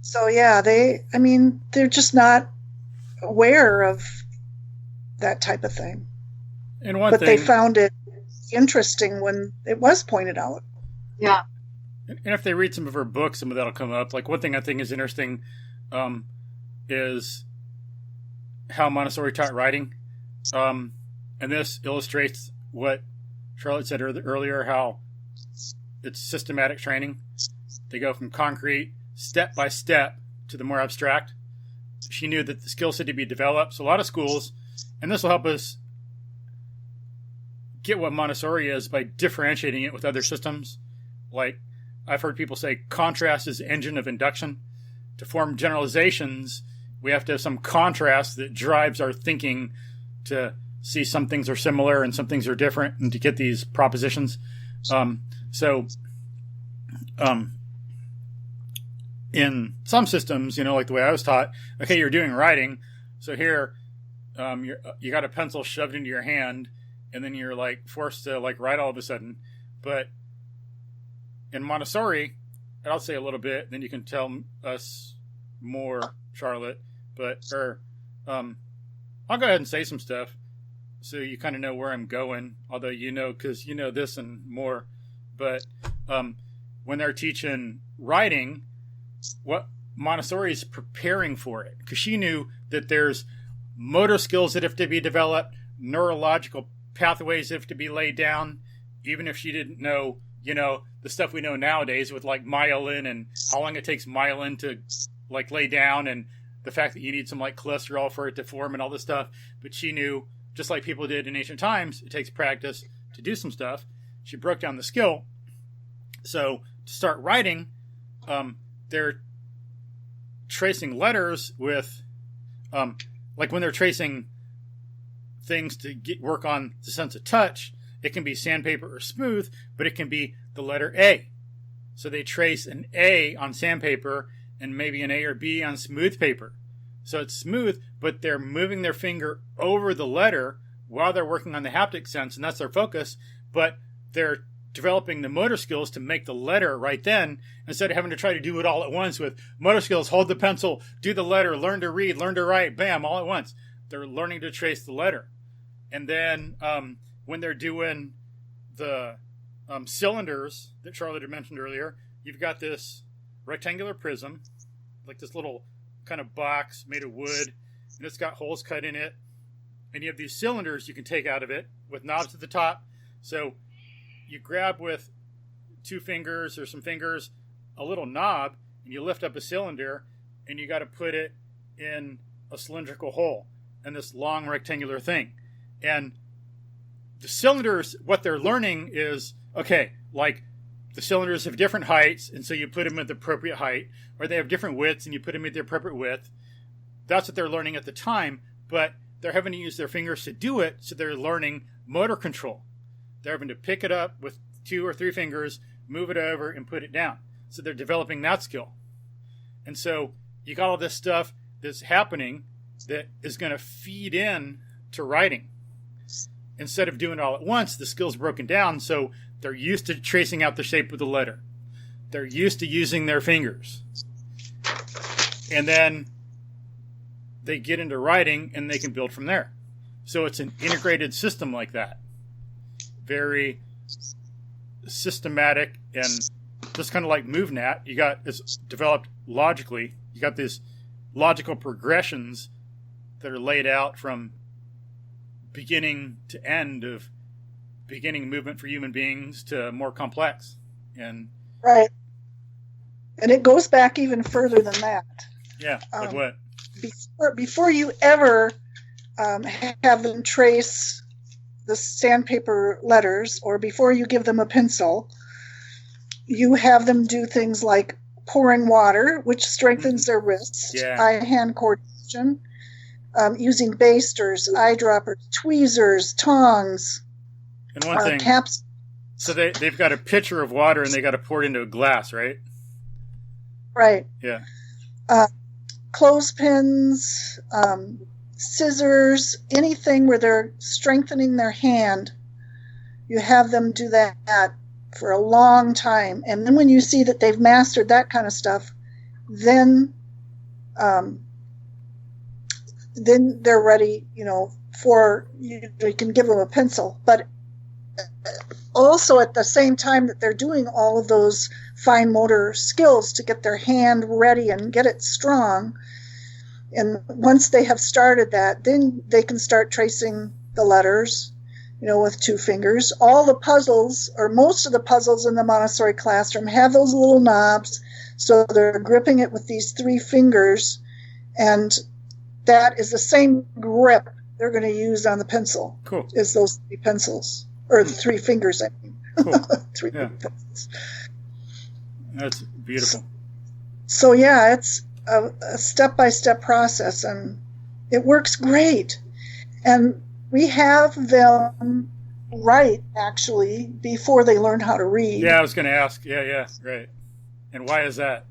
So, yeah, they're just not aware of that type of thing. And they found it interesting when it was pointed out. Yeah. And if they read some of her books, some of that'll come up. Like one thing I think is interesting is how Montessori taught writing. And this illustrates what Charlotte said earlier, how it's systematic training. They go from concrete, step by step, to the more abstract. She knew that the skills had to be developed. So a lot of schools, and this will help us get what Montessori is by differentiating it with other systems. Like I've heard people say contrast is the engine of induction. To form generalizations, we have to have some contrast that drives our thinking to see some things are similar and some things are different, and to get these propositions. In some systems, like the way I was taught, okay, you're doing writing. So here, you got a pencil shoved into your hand, and then you're like forced to like write all of a sudden. But in Montessori, and I'll say a little bit, then you can tell us more, Charlotte. But I'll go ahead and say some stuff so you kind of know where I'm going. Although because you know this and more. But when they're teaching writing, what Montessori is preparing for it, because she knew that there's motor skills that have to be developed, neurological pathways that have to be laid down, even if she didn't know, the stuff we know nowadays with like myelin and how long it takes myelin to like lay down, and the fact that you need some like cholesterol for it to form and all this stuff. But she knew, just like people did in ancient times, it takes practice to do some stuff. She broke down the skill. So to start writing, they're tracing letters with, like when they're tracing things to work on the sense of touch, it can be sandpaper or smooth, but it can be the letter A. So they trace an A on sandpaper and maybe an A or B on smooth paper. So it's smooth, but they're moving their finger over the letter while they're working on the haptic sense, and that's their focus, but they're developing the motor skills to make the letter right then, instead of having to try to do it all at once with motor skills, hold the pencil, do the letter, learn to read, learn to write, bam, all at once. They're learning to trace the letter. And then when they're doing the cylinders that Charlotte had mentioned earlier, you've got this rectangular prism, like this little kind of box made of wood, and it's got holes cut in it. And you have these cylinders you can take out of it with knobs at the top. So you grab with 2 fingers or some fingers a little knob, and you lift up a cylinder, and you got to put it in a cylindrical hole in this long rectangular thing. And the cylinders, what they're learning is, okay, like the cylinders have different heights, and so you put them at the appropriate height, or they have different widths, and you put them at the appropriate width. That's what they're learning at the time, but they're having to use their fingers to do it, so they're learning motor control. They're having to pick it up with 2 or 3 fingers, move it over, and put it down. So they're developing that skill. And so you got all this stuff that's happening that is going to feed in to writing. Instead of doing it all at once, the skill's broken down, so they're used to tracing out the shape of the letter. They're used to using their fingers. And then they get into writing, and they can build from there. So it's an integrated system like that. Very systematic, and just kind of like MoveNat. It's developed logically. You got these logical progressions that are laid out from beginning to end of beginning movement for human beings to more complex. And right. And it goes back even further than that. Yeah, like what? Before you ever have them trace the sandpaper letters, or before you give them a pencil, you have them do things like pouring water, which strengthens their wrists, eye-hand coordination, using basters, eyedroppers, tweezers, tongs, and one thing, caps. So they've got a pitcher of water and they got to pour it into a glass, right? Right. Yeah. Clothespins, scissors, anything where they're strengthening their hand, you have them do that for a long time. And then when you see that they've mastered that kind of stuff, then they're ready, for you can give them a pencil. But also at the same time that they're doing all of those fine motor skills to get their hand ready and get it strong, and once they have started that, then they can start tracing the letters, with 2 fingers. All the puzzles, or most of the puzzles in the Montessori classroom, have those little knobs, so they're gripping it with these 3 fingers, and that is the same grip they're going to use on the pencil. Cool. Is those 3 pencils, or 3 fingers, I mean. Cool. 3 Yeah. pencils. That's beautiful. So yeah, it's a step-by-step process, and it works great. And we have them write, actually, before they learn how to read. Yeah, I was going to ask. Yeah, right. And why is that?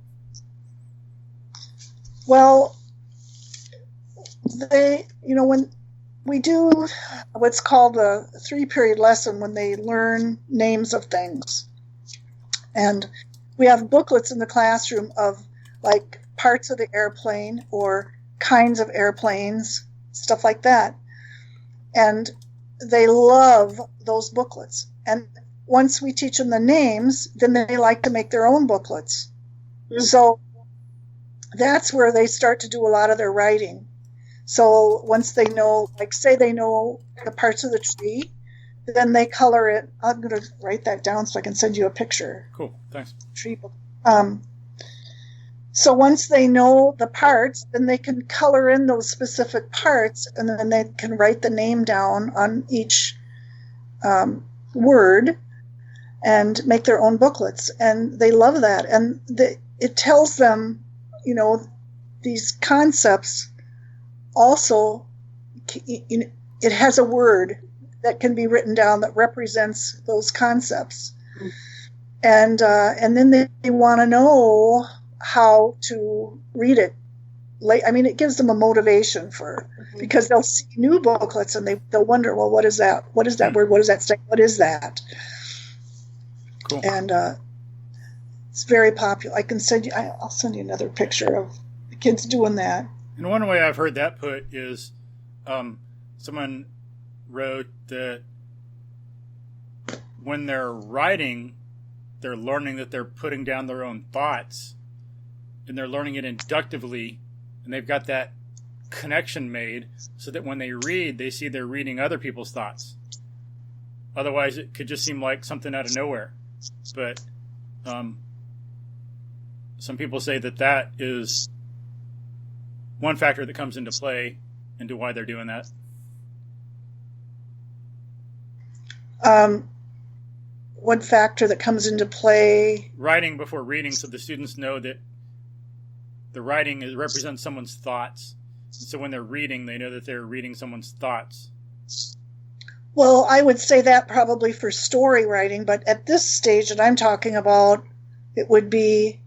Well, when we do what's called a 3-period lesson, when they learn names of things, and we have booklets in the classroom of like parts of the airplane or kinds of airplanes, stuff like that. And they love those booklets. And once we teach them the names, then they like to make their own booklets. Mm-hmm. So that's where they start to do a lot of their writing. So once they know, like say they know the parts of the tree, then they color it. I'm going to write that down so I can send you a picture. Cool, thanks. Tree book. So once they know the parts, then they can color in those specific parts, and then they can write the name down on each word and make their own booklets. And they love that. And it tells them, these concepts also, it has a word that can be written down that represents those concepts. Mm-hmm. And then they want to know how to read it. It gives them a motivation because they'll see new booklets and they'll wonder, well, what is that? What is that word? What does that say? What is that? Cool. And it's very popular. I'll send you another picture of the kids doing that. And one way I've heard that put is someone wrote that when they're writing, they're learning that they're putting down their own thoughts, and they're learning it inductively, and they've got that connection made so that when they read, they see they're reading other people's thoughts. Otherwise, it could just seem like something out of nowhere. But some people say that is one factor that comes into play into why they're doing that. One factor that comes into play? Writing before reading, so the students know that the writing represents someone's thoughts. So when they're reading, they know that they're reading someone's thoughts. Well, I would say that probably for story writing, but at this stage that I'm talking about, it would be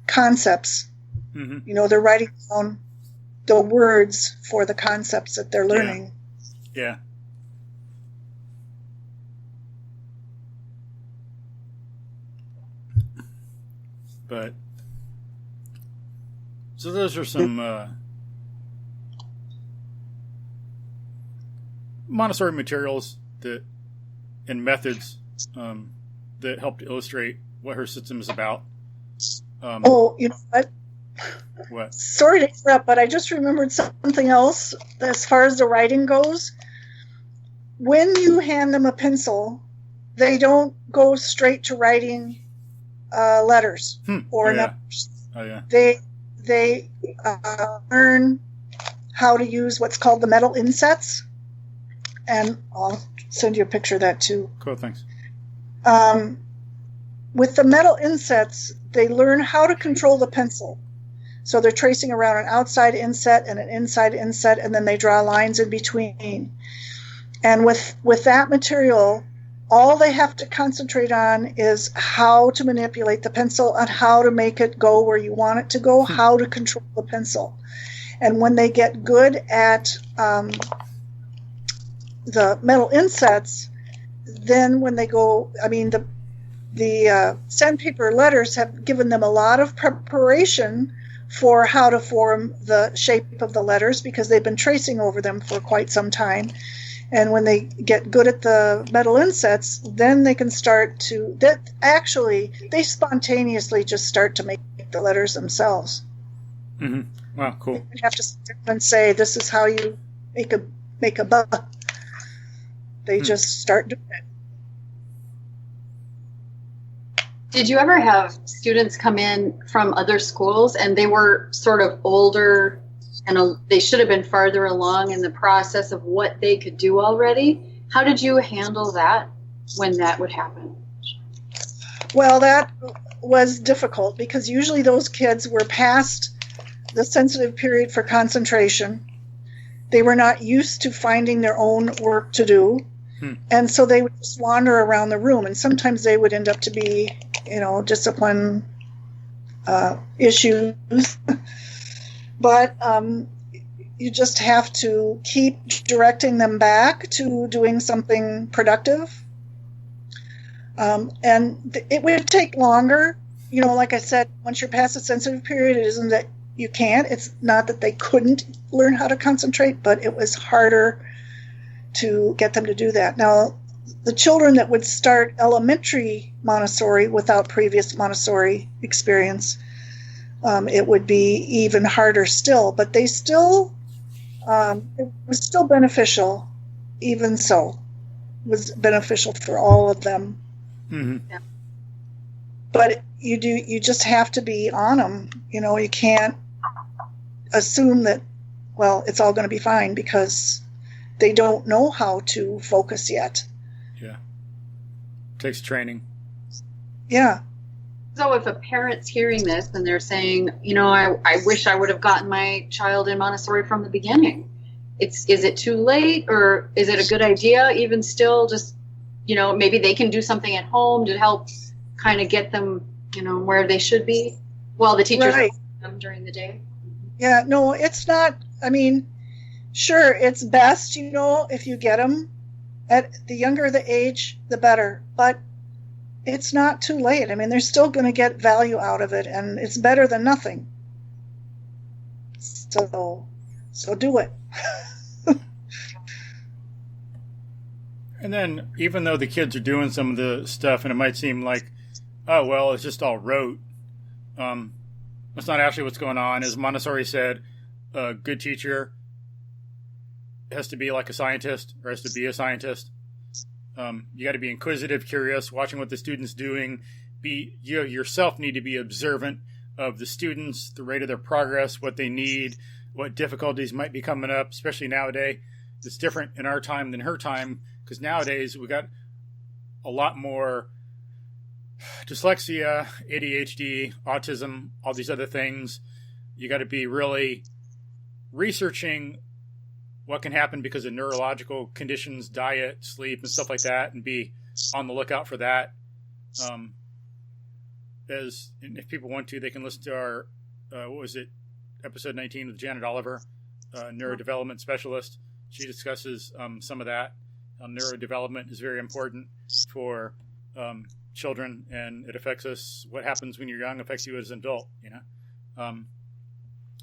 concepts. Mm-hmm. They're writing down the words for the concepts that they're learning. Yeah. But so those are some Montessori materials and methods that help to illustrate what her system is about. You know what? What? Sorry to interrupt, but I just remembered something else as far as the writing goes. When you hand them a pencil, they don't go straight to writing letters or numbers. Oh, yeah. They learn how to use what's called the metal insets, and I'll send you a picture of that too. Cool, thanks. With the metal insets, they learn how to control the pencil. So they're tracing around an outside inset and an inside inset, and then they draw lines in between. And with that material, all they have to concentrate on is how to manipulate the pencil and how to make it go where you want it to go, how to control the pencil. And when they get good at the metal insets, then when they go, the sandpaper letters have given them a lot of preparation for how to form the shape of the letters because they've been tracing over them for quite some time. And when they get good at the metal insets, then they can start to, they spontaneously just start to make the letters themselves. Mm-hmm. Wow, cool. You have to sit and say, this is how you make a B. They just start doing it. Did you ever have students come in from other schools and they were sort of older and they should have been farther along in the process of what they could do already? How did you handle that when that would happen? Well, that was difficult because usually those kids were past the sensitive period for concentration. They were not used to finding their own work to do. And so they would just wander around the room, and sometimes they would end up to be, discipline issues. But you just have to keep directing them back to doing something productive. And it would take longer. Like I said, once you're past the sensitive period, it isn't that you can't. It's not that they couldn't learn how to concentrate, but it was harder to get them to do that. Now, the children that would start elementary Montessori without previous Montessori experience, it would be even harder still, but they still, it was still beneficial, even so. It was beneficial for all of them. Mm-hmm. Yeah. But you just have to be on them. You can't assume that, well, it's all going to be fine because they don't know how to focus yet. Yeah. Takes training. Yeah. So if a parent's hearing this and they're saying, I wish I would have gotten my child in Montessori from the beginning. Is it too late, or is it a good idea even still just, maybe they can do something at home to help kind of get them, where they should be while the teachers are them during the day? Yeah, no, it's not. Sure, it's best, if you get them at the younger the age, the better. But it's not too late. They're still going to get value out of it, and it's better than nothing. So do it. And then, even though the kids are doing some of the stuff, and it might seem like, oh, well, it's just all rote, that's not actually what's going on. As Montessori said, a good teacher has to be like a scientist, or has to be a scientist. You got to be inquisitive, curious, watching what the student's doing. You yourself need to be observant of the students, the rate of their progress, what they need, what difficulties might be coming up, especially nowadays. It's different in our time than her time, because nowadays we got a lot more dyslexia, ADHD, autism, all these other things. you got to be really researching what can happen because of neurological conditions, diet, sleep, and stuff like that, and be on the lookout for that. If people want to, they can listen to our, episode 19 with Janet Oliver, neurodevelopment specialist. She discusses some of that. Neurodevelopment is very important for children, and it affects us. What happens when you're young affects you as an adult,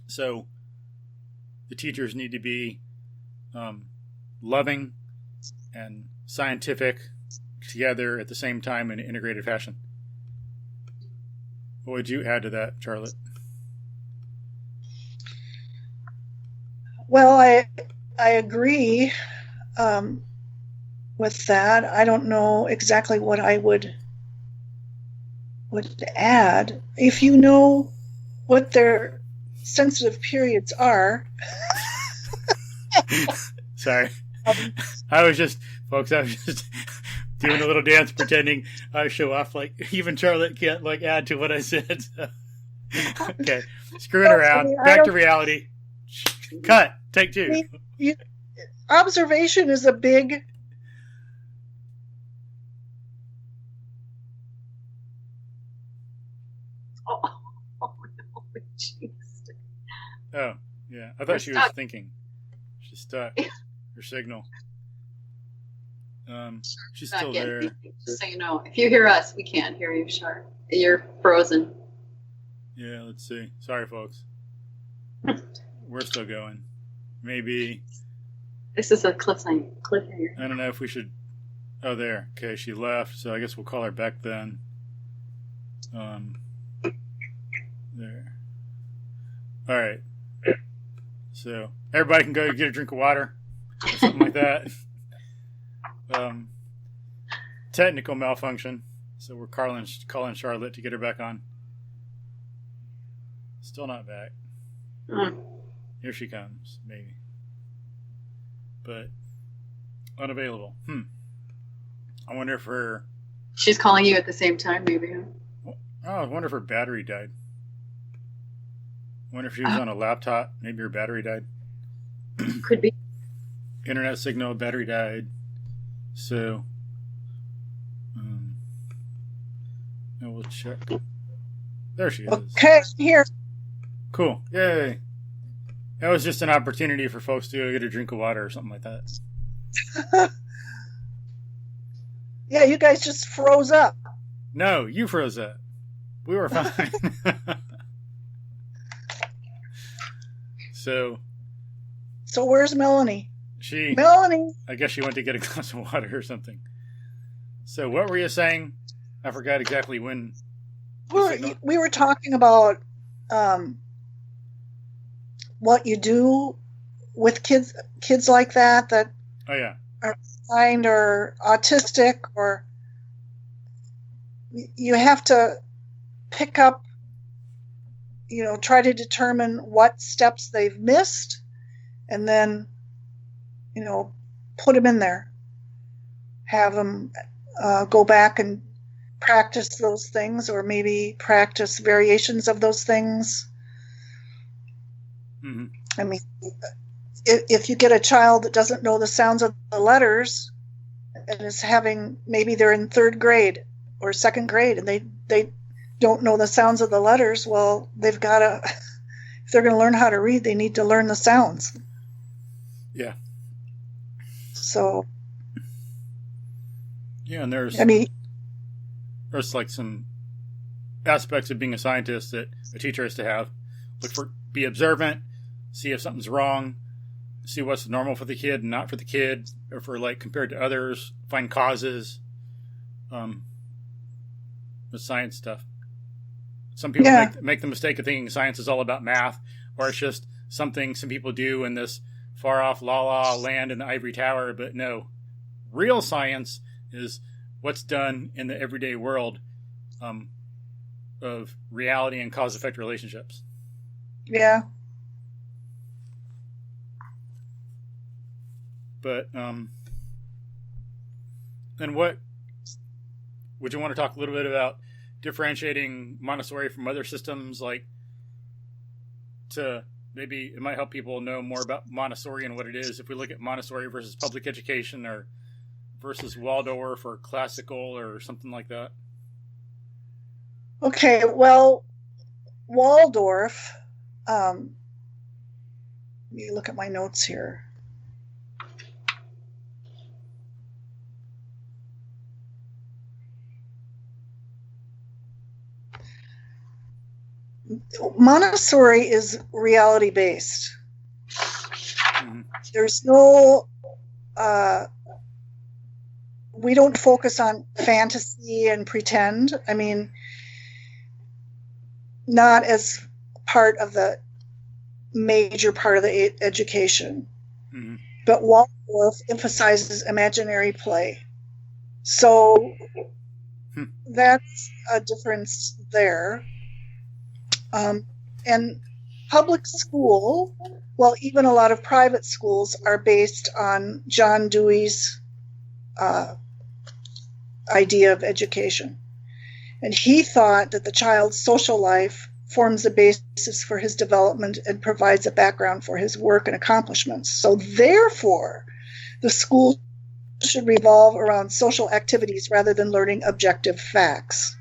So the teachers need to be loving and scientific together at the same time in an integrated fashion. What would you add to that, Charlotte? Well, I agree with that. I don't know exactly what I would add. If you know what their sensitive periods are. Sorry. I was just doing a little dance pretending I show off, like even Charlotte can't add to what I said. So. Okay. Screwing around. Back to reality. Cut. Take two. Observation is a big... Oh, yeah. I thought she was thinking. She's stuck. Her signal. She's still there. Just so you know, if you hear us, we can't hear you, Char. You're frozen. Yeah, let's see. Sorry, folks. We're still going. Maybe. This is a cliffhanger. I don't know if we should. Oh, there. Okay, she left, so I guess we'll call her back then. There. All right. So everybody can go get a drink of water, something like that. Technical malfunction. So we're calling Charlotte to get her back on. Still not back. Here she comes, maybe. But unavailable. I wonder if her... She's calling you at the same time, maybe. Oh, I wonder if her battery died. I wonder if she was on a laptop. Maybe her battery died. Could be. Internet signal, battery died. So, we'll check. There she is. Okay, here. Cool. Yay. That was just an opportunity for folks to go get a drink of water or something like that. Yeah, you guys just froze up. No, you froze up. We were fine. So where's Melanie? Melanie. I guess she went to get a glass of water or something. So what were you saying? I forgot exactly when. We were talking about what you do with kids like that oh yeah are blind or autistic, or you have to pick up, try to determine what steps they've missed, and then put them in there, have them go back and practice those things, or maybe practice variations of those things. Mm-hmm. I mean, if you get a child that doesn't know the sounds of the letters and is maybe they're in third grade or second grade and they don't know the sounds of the letters, well, they've got to, if they're going to learn how to read, they need to learn the sounds. Yeah. So. Yeah, and there's like some aspects of being a scientist that a teacher has to have. Be observant, see if something's wrong, see what's normal for the kid and not for the kid, or for compared to others, find causes. With science stuff. Some people make the mistake of thinking science is all about math, or it's just something some people do in this far off la land in the ivory tower. But no, real science is what's done in the everyday world of reality and cause-effect relationships. Yeah. But then what would you want to talk a little bit about differentiating Montessori from other systems like to maybe it might help people know more about Montessori and what it is. If we look at Montessori versus public education or versus Waldorf or classical or something like that. Okay, well, Waldorf, let me look at my notes here. Montessori is reality-based. Mm-hmm. There's no, we don't focus on fantasy and pretend. I mean, not as part of the major part of the education. Mm-hmm. But Waldorf emphasizes imaginary play. So that's a difference there. And public school, well, even a lot of private schools are based on John Dewey's idea of education. And he thought that the child's social life forms the basis for his development and provides a background for his work and accomplishments. So therefore, the school should revolve around social activities rather than learning objective facts.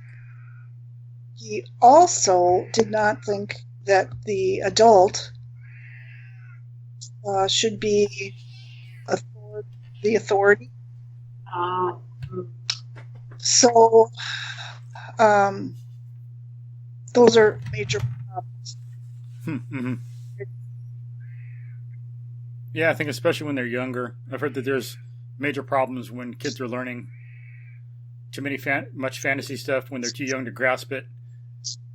He also did not think that the adult should be the authority. So those are major problems. Mm-hmm. Yeah, I think especially when they're younger. I've heard that there's major problems when kids are learning too much fantasy stuff when they're too young to grasp it.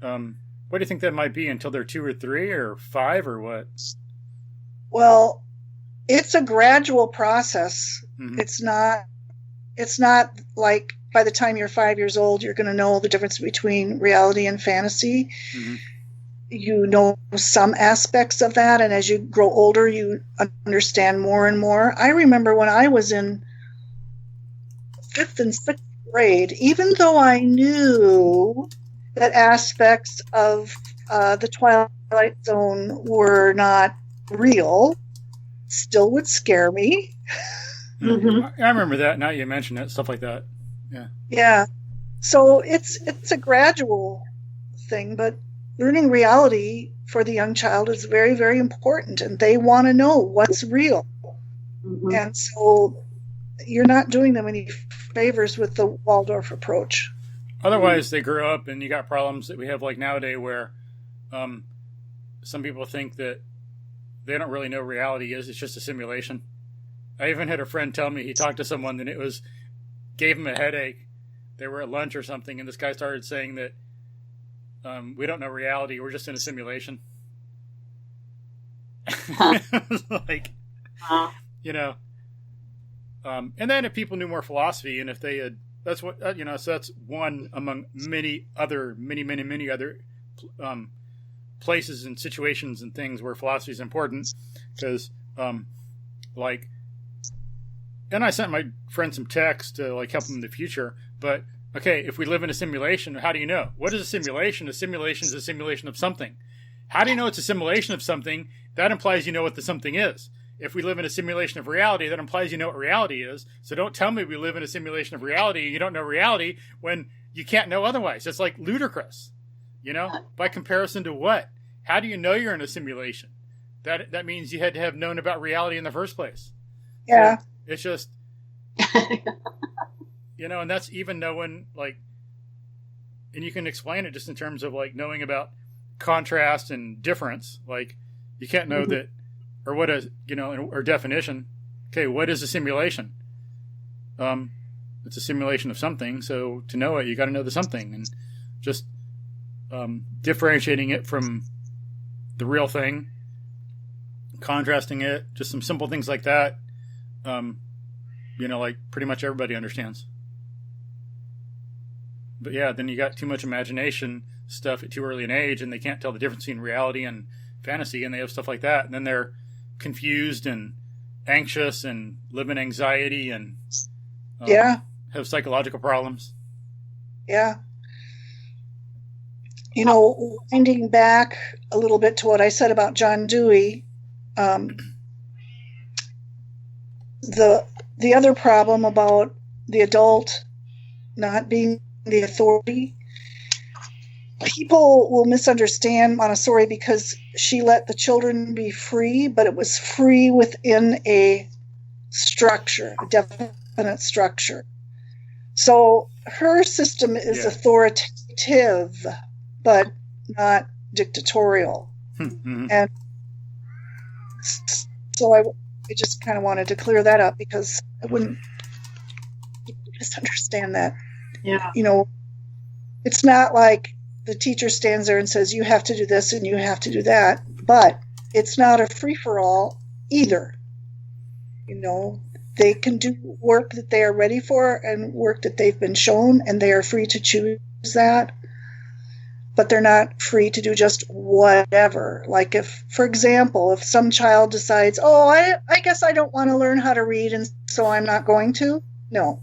What do you think that might be until they're 2 or 3 or 5 or what? Well, it's a gradual process. Mm-hmm. It's not like by the time you're 5 years old, you're going to know the difference between reality and fantasy. Mm-hmm. You know some aspects of that, and as you grow older, you understand more and more. I remember when I was in 5th and 6th grade, even though I knew that aspects of the Twilight Zone were not real, still would scare me. Mm-hmm. I remember that. Now you mention it, stuff like that. Yeah. Yeah. So it's a gradual thing, but learning reality for the young child is very, very important, and they want to know what's real. Mm-hmm. And so you're not doing them any favors with the Waldorf approach. Otherwise, they grow up and you got problems that we have like nowadays where some people think that they don't really know reality is. It's just a simulation. I even had a friend tell me he talked to someone and it gave him a headache. They were at lunch or something, and this guy started saying that we don't know reality. We're just in a simulation. Like, you know. And then if people knew more philosophy, and if they had, that's what, so that's one among many other places and situations and things where philosophy is important. Because, and I sent my friend some text to help him in the future. But okay, if we live in a simulation, how do you know? What is a simulation? A simulation is a simulation of something. How do you know it's a simulation of something? That implies you know what the something is. If we live in a simulation of reality, that implies you know what reality is. So don't tell me we live in a simulation of reality and you don't know reality when you can't know otherwise. It's like ludicrous, by comparison to what? How do you know you're in a simulation? That means you had to have known about reality in the first place. Yeah. So it's just, and that's even knowing, and you can explain it just in terms of knowing about contrast and difference. You can't know that, or what is, or definition. Okay, what is a simulation? It's a simulation of something. So to know it, you got to know the something, and just differentiating it from the real thing, contrasting it, just some simple things like that. Pretty much everybody understands. But yeah, then you got too much imagination stuff at too early an age, and they can't tell the difference between reality and fantasy, and they have stuff like that, and then they're confused and anxious and live in anxiety and have psychological problems. Yeah. Winding back a little bit to what I said about John Dewey, the other problem about the adult not being the authority, people will misunderstand Montessori because she let the children be free, but it was free within a structure, a definite structure. So her system is authoritative, but not dictatorial. Mm-hmm. And so I just kind of wanted to clear that up because I wouldn't misunderstand that. Yeah. It's not like the teacher stands there and says, you have to do this and you have to do that, but it's not a free-for-all either. They can do work that they are ready for and work that they've been shown, and they are free to choose that. But they're not free to do just whatever. Like for example, if some child decides, I guess I don't want to learn how to read, and so I'm not going to. No.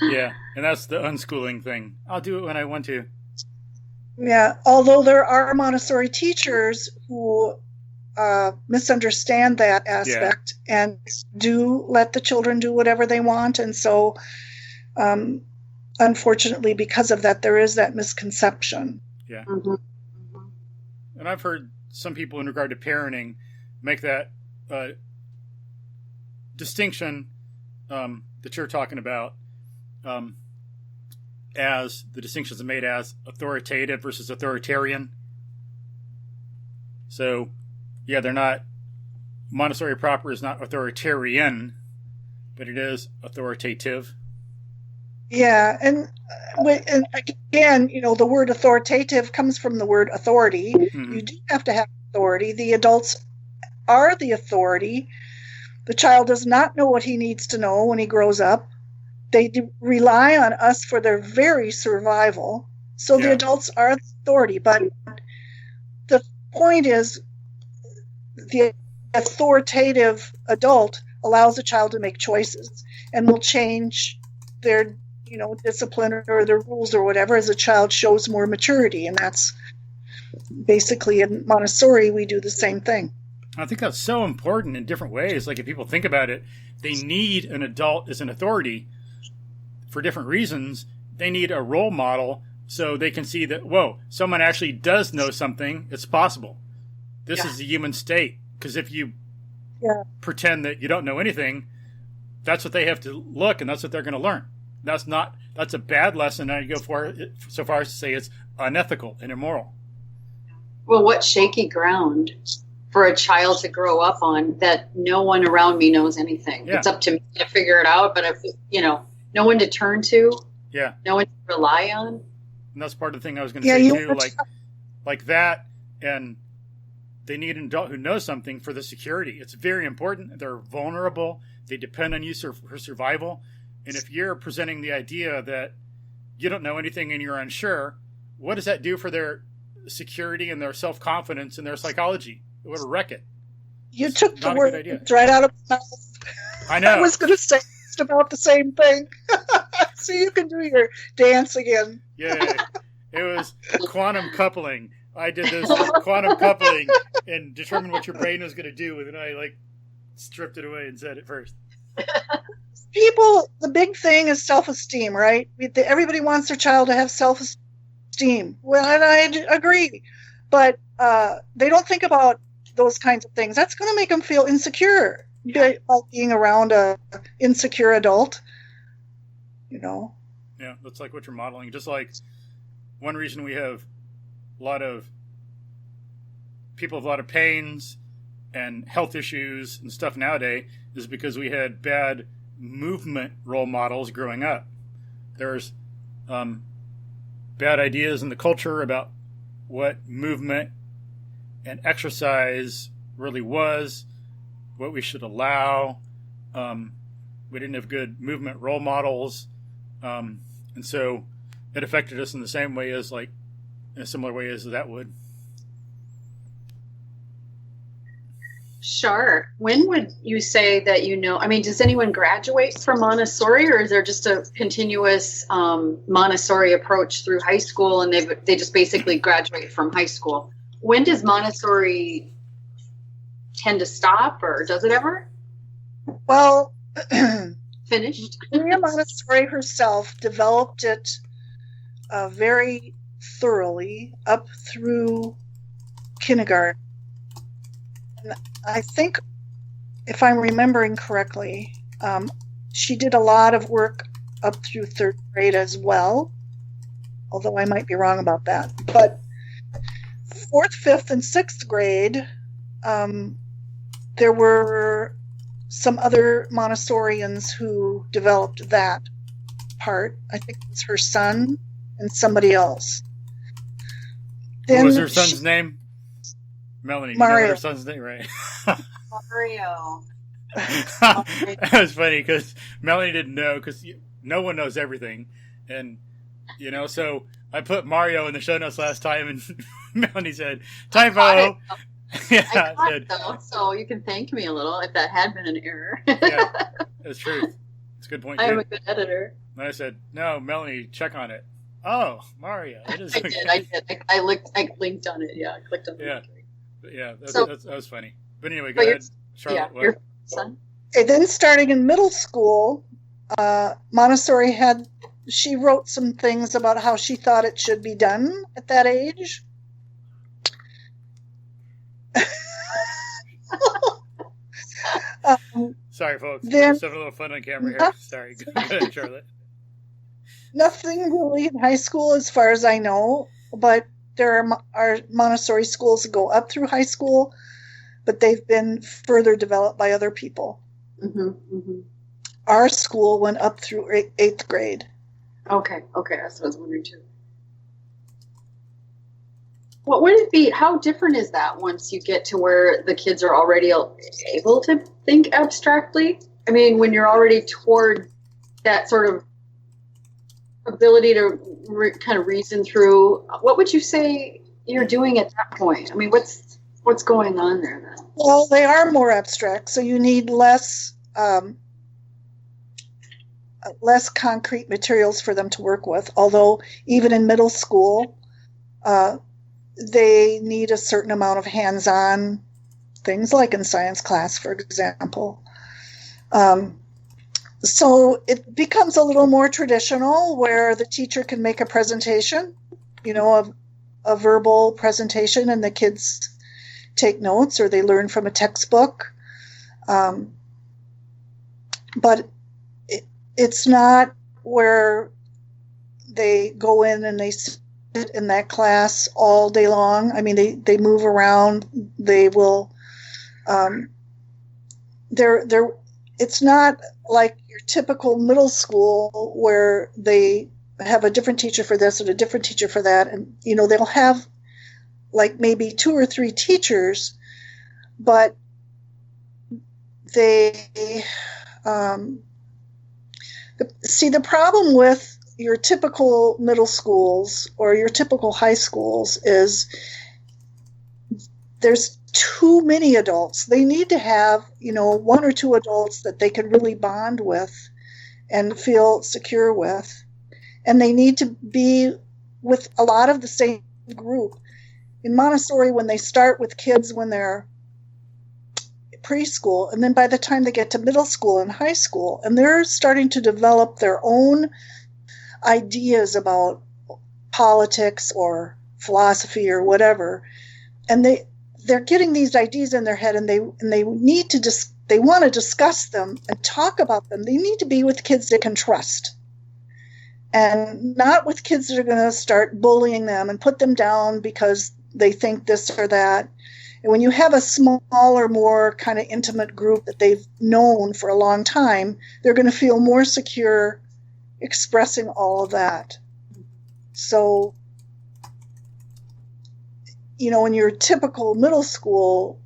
Yeah, and that's the unschooling thing. I'll do it when I want to. Yeah, although there are Montessori teachers who misunderstand that aspect and do let the children do whatever they want. And so, unfortunately, because of that, there is that misconception. Yeah. Mm-hmm. Mm-hmm. And I've heard some people in regard to parenting make that distinction that you're talking about as the distinctions are made as authoritative versus authoritarian. So, yeah, they're not, Montessori proper is not authoritarian, but it is authoritative. Yeah, and again, the word authoritative comes from the word authority. Mm-hmm. You do have to have authority. The adults are the authority. The child does not know what he needs to know when he grows up. They rely on us for their very survival. So the adults are the authority. But the point is, the authoritative adult allows a child to make choices and will change their discipline or their rules or whatever as a child shows more maturity. And that's basically in Montessori, we do the same thing. I think that's so important in different ways. Like if people think about it, they need an adult as an authority for different reasons. They need a role model so they can see that, whoa, someone actually does know something. It's possible. This is the human state. Because if you pretend that you don't know anything, that's what they have to look, and that's what they're going to learn. That's a bad lesson. And I go so far as to say it's unethical and immoral. Well, what shaky ground for a child to grow up on that no one around me knows anything. Yeah. It's up to me to figure it out, but if no one to turn to, no one to rely on. And that's part of the thing I was going to say too, like that, and they need an adult who knows something for the security. It's very important. They're vulnerable. They depend on you for survival. And if you're presenting the idea that you don't know anything and you're unsure, what does that do for their security and their self-confidence and their psychology? It would wreck it. You took the word right out of my mouth. I know. I was going to say just about the same thing. So you can do your dance again. Yeah. It was quantum coupling. I did this quantum coupling and determined what your brain was going to do, and then I stripped it away and said it first. People, the big thing is self-esteem, right? Everybody wants their child to have self-esteem. Well, and I agree, but they don't think about those kinds of things. That's going to make them feel insecure, by being around a insecure adult. Yeah, that's like what you're modeling. Just like one reason we have a lot of people with a lot of pains and health issues and stuff nowadays is because we had bad movement role models growing up. There's bad ideas in the culture about what movement and exercise really was, what we should allow. We didn't have good movement role models. And so it affected us in the same way as in a similar way as that would. Sure. When would you say that I mean, does anyone graduate from Montessori, or is there just a continuous Montessori approach through high school, and they just basically graduate from high school? When does Montessori tend to stop, or does it ever? Well, finished? Maria Montessori herself developed it very thoroughly up through kindergarten. And I think, if I'm remembering correctly, she did a lot of work up through third grade as well, although I might be wrong about that. But fourth, fifth, and sixth grade, there were some other Montessorians who developed that part. I think it was her son and somebody else. What was her son's name? Melanie. Mario. You know her son's name, right? Mario. That was funny because Melanie didn't know, because no one knows everything. And, so I put Mario in the show notes last time, and Melanie said, typo. Yeah, I caught it, though, so you can thank me a little if that had been an error. Yeah, that's true. It's a good point. I am a good editor. And I said, no, Melanie, check on it. Oh, Mario. It is I did. I linked on it. Yeah, I clicked on it. Yeah. Yeah, that was funny. But anyway, go ahead, Charlotte. Yeah, your son. Okay, then starting in middle school, Montessori she wrote some things about how she thought it should be done at that age. Sorry, folks. Then, just having a little fun on camera here. Sorry. Go ahead, Charlotte. Nothing really in high school as far as I know, but there are Montessori schools that go up through high school, but they've been further developed by other people. Mm-hmm, mm-hmm. Our school went up through 8th grade. Okay, that's what I was wondering too. What would it be? How different is that once you get to where the kids are already able to think abstractly? I mean, when you're already toward that sort of ability to kind of reason through, what would you say you're doing at that point? I mean, what's going on there then? Well, they are more abstract, so you need less concrete materials for them to work with. Although even in middle school, they need a certain amount of hands-on things, like in science class, for example. So it becomes a little more traditional, where the teacher can make a presentation, a verbal presentation, and the kids take notes or they learn from a textbook. But it's not where they go in and they sit in that class all day long. I mean, they move around. They will. It's not like your typical middle school where they have a different teacher for this and a different teacher for that, and they'll have like maybe 2 or 3 teachers, but they see, the problem with your typical middle schools or your typical high schools is there's too many adults. They need to have, 1 or 2 adults that they can really bond with and feel secure with. And they need to be with a lot of the same group. In Montessori, when they start with kids when they're preschool, and then by the time they get to middle school and high school, and they're starting to develop their own ideas about politics or philosophy or whatever, and they're getting these ideas in their head, and they need to they want to discuss them and talk about them. They need to be with kids they can trust, and not with kids that are going to start bullying them and put them down because they think this or that. And when you have a smaller, more kind of intimate group that they've known for a long time, they're going to feel more secure expressing all of that. So, in your typical middle school,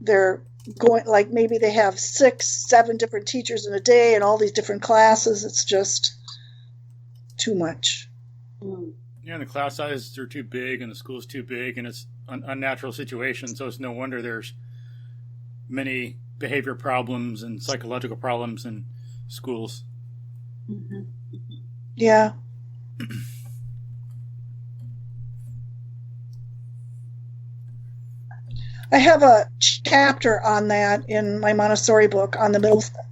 they're going, like, maybe they have 6, 7 different teachers in a day and all these different classes. It's just too much. Yeah, and the class sizes are too big and the school's too big, and it's an unnatural situation, so it's no wonder there's many behavior problems and psychological problems in schools. Mm-hmm. Yeah. I have a chapter on that in my Montessori book on the middle school.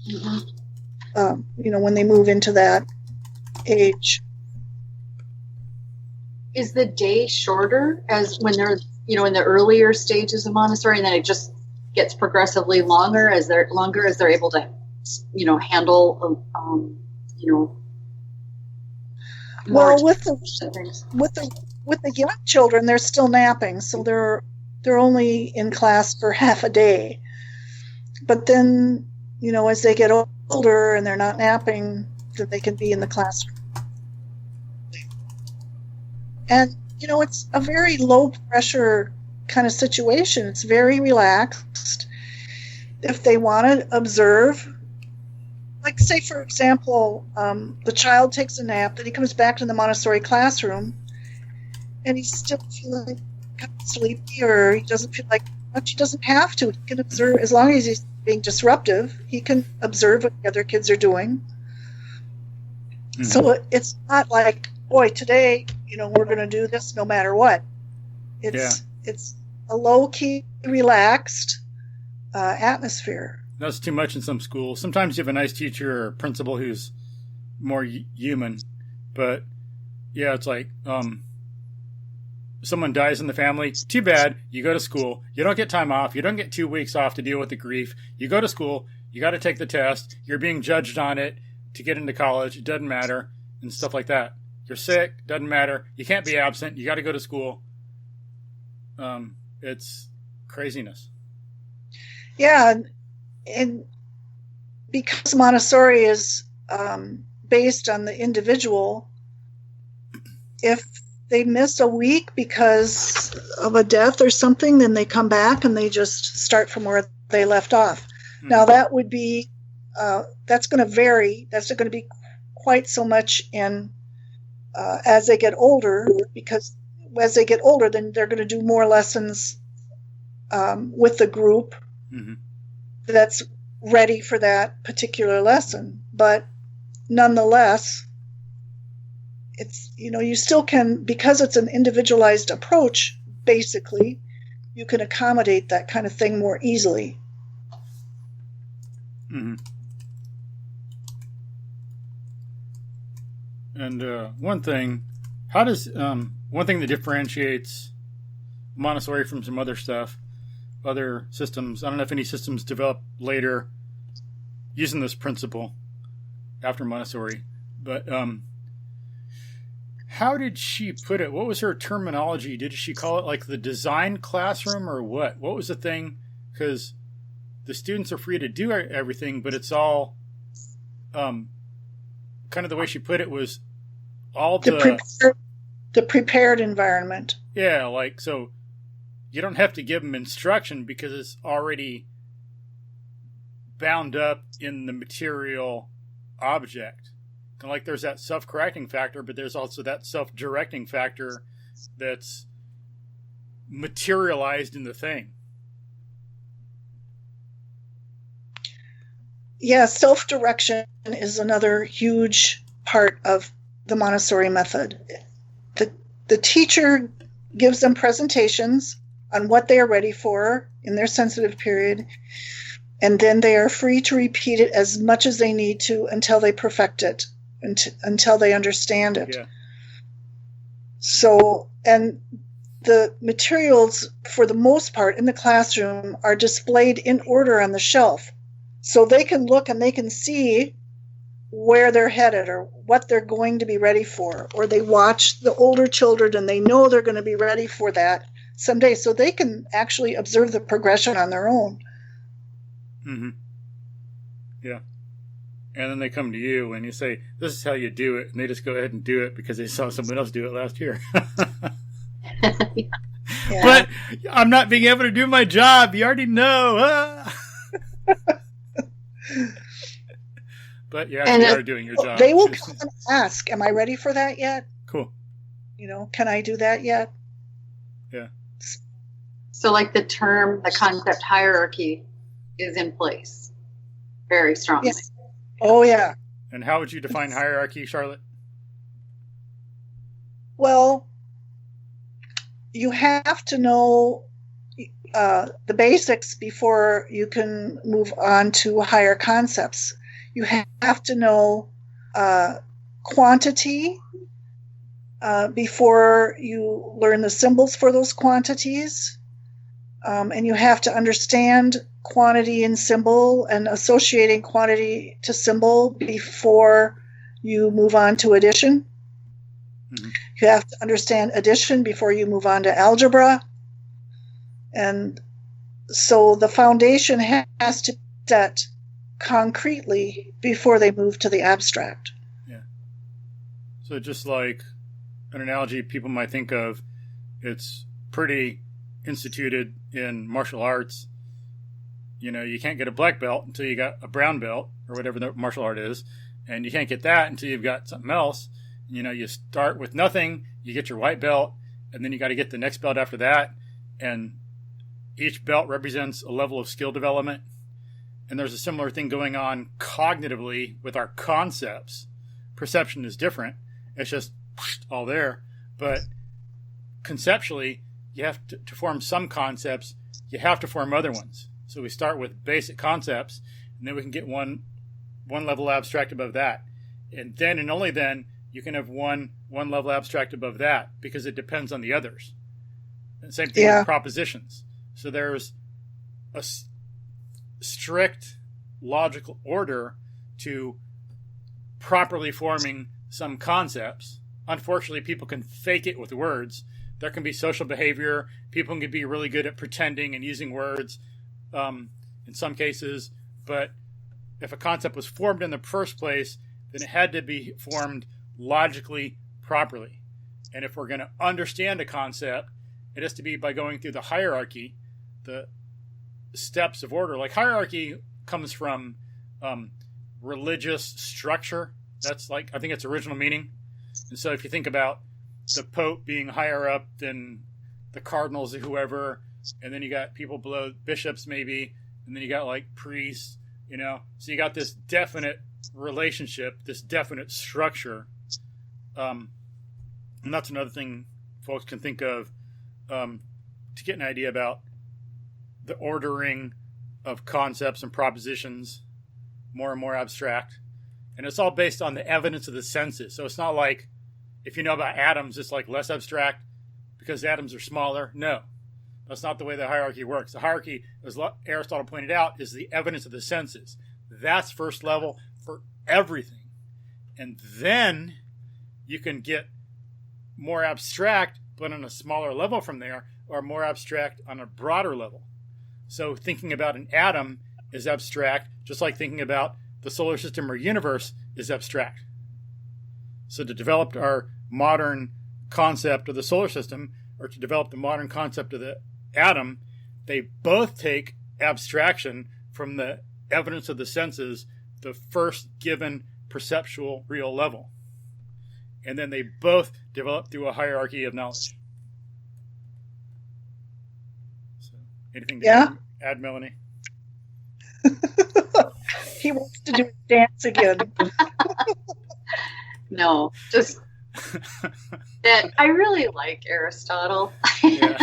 Mm-hmm. When they move into that age. Is the day shorter as when they're, in the earlier stages of Montessori, and then it just gets progressively longer as they're able to, handle, well, with the young children, they're still napping, so they're only in class for half a day. But then, as they get older and they're not napping, then they can be in the classroom. And, it's a very low pressure kind of situation. It's very relaxed. If they want to observe, like say, for example, the child takes a nap, then he comes back to the Montessori classroom and he's still feeling kind of sleepy, or he doesn't feel like much. He doesn't have to. He can observe, as long as he's being disruptive, he can observe what the other kids are doing. Mm-hmm. So it's not like, boy, today, we're going to do this no matter what. It's a low-key, relaxed atmosphere. That's too much in some schools. Sometimes you have a nice teacher or principal who's more human, but yeah, it's like someone dies in the family. Too bad. You go to school. You don't get time off. You don't get 2 weeks off to deal with the grief. You go to school. You got to take the test. You're being judged on it to get into college. It doesn't matter, and stuff like that. You're sick. Doesn't matter. You can't be absent. You got to go to school. It's craziness. Yeah, and because Montessori is based on the individual, if they miss a week because of a death or something, then they come back and they just start from where they left off. Mm-hmm. Now that would be, that's going to vary. That's not going to be quite so much in as they get older, because as they get older, then they're going to do more lessons with the group mm-hmm. that's ready for that particular lesson. But nonetheless, it's, you still can, because it's an individualized approach, basically, you can accommodate that kind of thing more easily. Mm-hmm. And one thing that differentiates Montessori from some other stuff, other systems, I don't know if any systems developed later using this principle after Montessori, but how did she put it? What was her terminology? Did she call it like the design classroom or what? What was the thing? Because the students are free to do everything, but it's all kind of the way she put it was all the prepared environment. Yeah, like, so you don't have to give them instruction because it's already bound up in the material object. And like there's that self-correcting factor, but there's also that self-directing factor that's materialized in the thing. Yeah, self-direction is another huge part of the Montessori method. The teacher gives them presentations on what they are ready for in their sensitive period, and then they are free to repeat it as much as they need to until they perfect it, until they understand it. Yeah. So, and the materials, for the most part, in the classroom are displayed in order on the shelf. So they can look and they can see where they're headed or what they're going to be ready for. Or they watch the older children and they know they're going to be ready for that someday. So they can actually observe the progression on their own. Mm-hmm. Yeah. And then they come to you and you say, this is how you do it. And they just go ahead and do it because they saw someone else do it last year. Yeah. But I'm not being able to do my job. You already know. But you actually are doing your job. They will come and ask, am I ready for that yet? Cool. Can I do that yet? Yeah. So like the concept hierarchy is in place very strongly. Yes. Oh, yeah. And how would you define hierarchy, Charlotte? Well, you have to know the basics before you can move on to higher concepts. You have to know quantity before you learn the symbols for those quantities. And you have to understand quantity and symbol and associating quantity to symbol before you move on to addition. Mm-hmm. You have to understand addition before you move on to algebra. And so the foundation has to be set concretely before they move to the abstract. Yeah. So just like an analogy people might think of, it's pretty instituted in martial arts. You know, you can't get a black belt until you got a brown belt or whatever the martial art is. And you can't get that until you've got something else. You know, you start with nothing, you get your white belt, and then you got to get the next belt after that. And each belt represents a level of skill development. And there's a similar thing going on cognitively with our concepts. Perception is different. It's just all there. But conceptually, you have to form some concepts. You have to form other ones. So we start with basic concepts, and then we can get one level abstract above that. And then and only then you can have one level abstract above that, because it depends on the others. And same thing with propositions. So there's a strict logical order to properly forming some concepts. Unfortunately, people can fake it with words. There can be social behavior. People can be really good at pretending and using words in some cases. But if a concept was formed in the first place, then it had to be formed logically properly. And if we're going to understand a concept, it has to be by going through the hierarchy, the steps of order. Like hierarchy comes from religious structure. That's like, I think its original meaning. And so if you think about the Pope being higher up than the cardinals or whoever, and then you got people below bishops maybe, and then you got like priests, you know. So you got this definite relationship, this definite structure. And that's another thing folks can think of to get an idea about the ordering of concepts and propositions, more and more abstract. And it's all based on the evidence of the senses. So it's not like, if you know about atoms, it's like less abstract because atoms are smaller. No, that's not the way the hierarchy works. The hierarchy, as Aristotle pointed out, is the evidence of the senses. That's first level for everything. And then you can get more abstract, but on a smaller level from there, or more abstract on a broader level. So thinking about an atom is abstract, just like thinking about the solar system or universe is abstract. So to develop our modern concept of the solar system, or to develop the modern concept of the atom, they both take abstraction from the evidence of the senses, the first given perceptual real level. And then they both develop through a hierarchy of knowledge. So, anything to add, Melanie? He wants to do a dance again. No, just that I really like Aristotle. Yeah.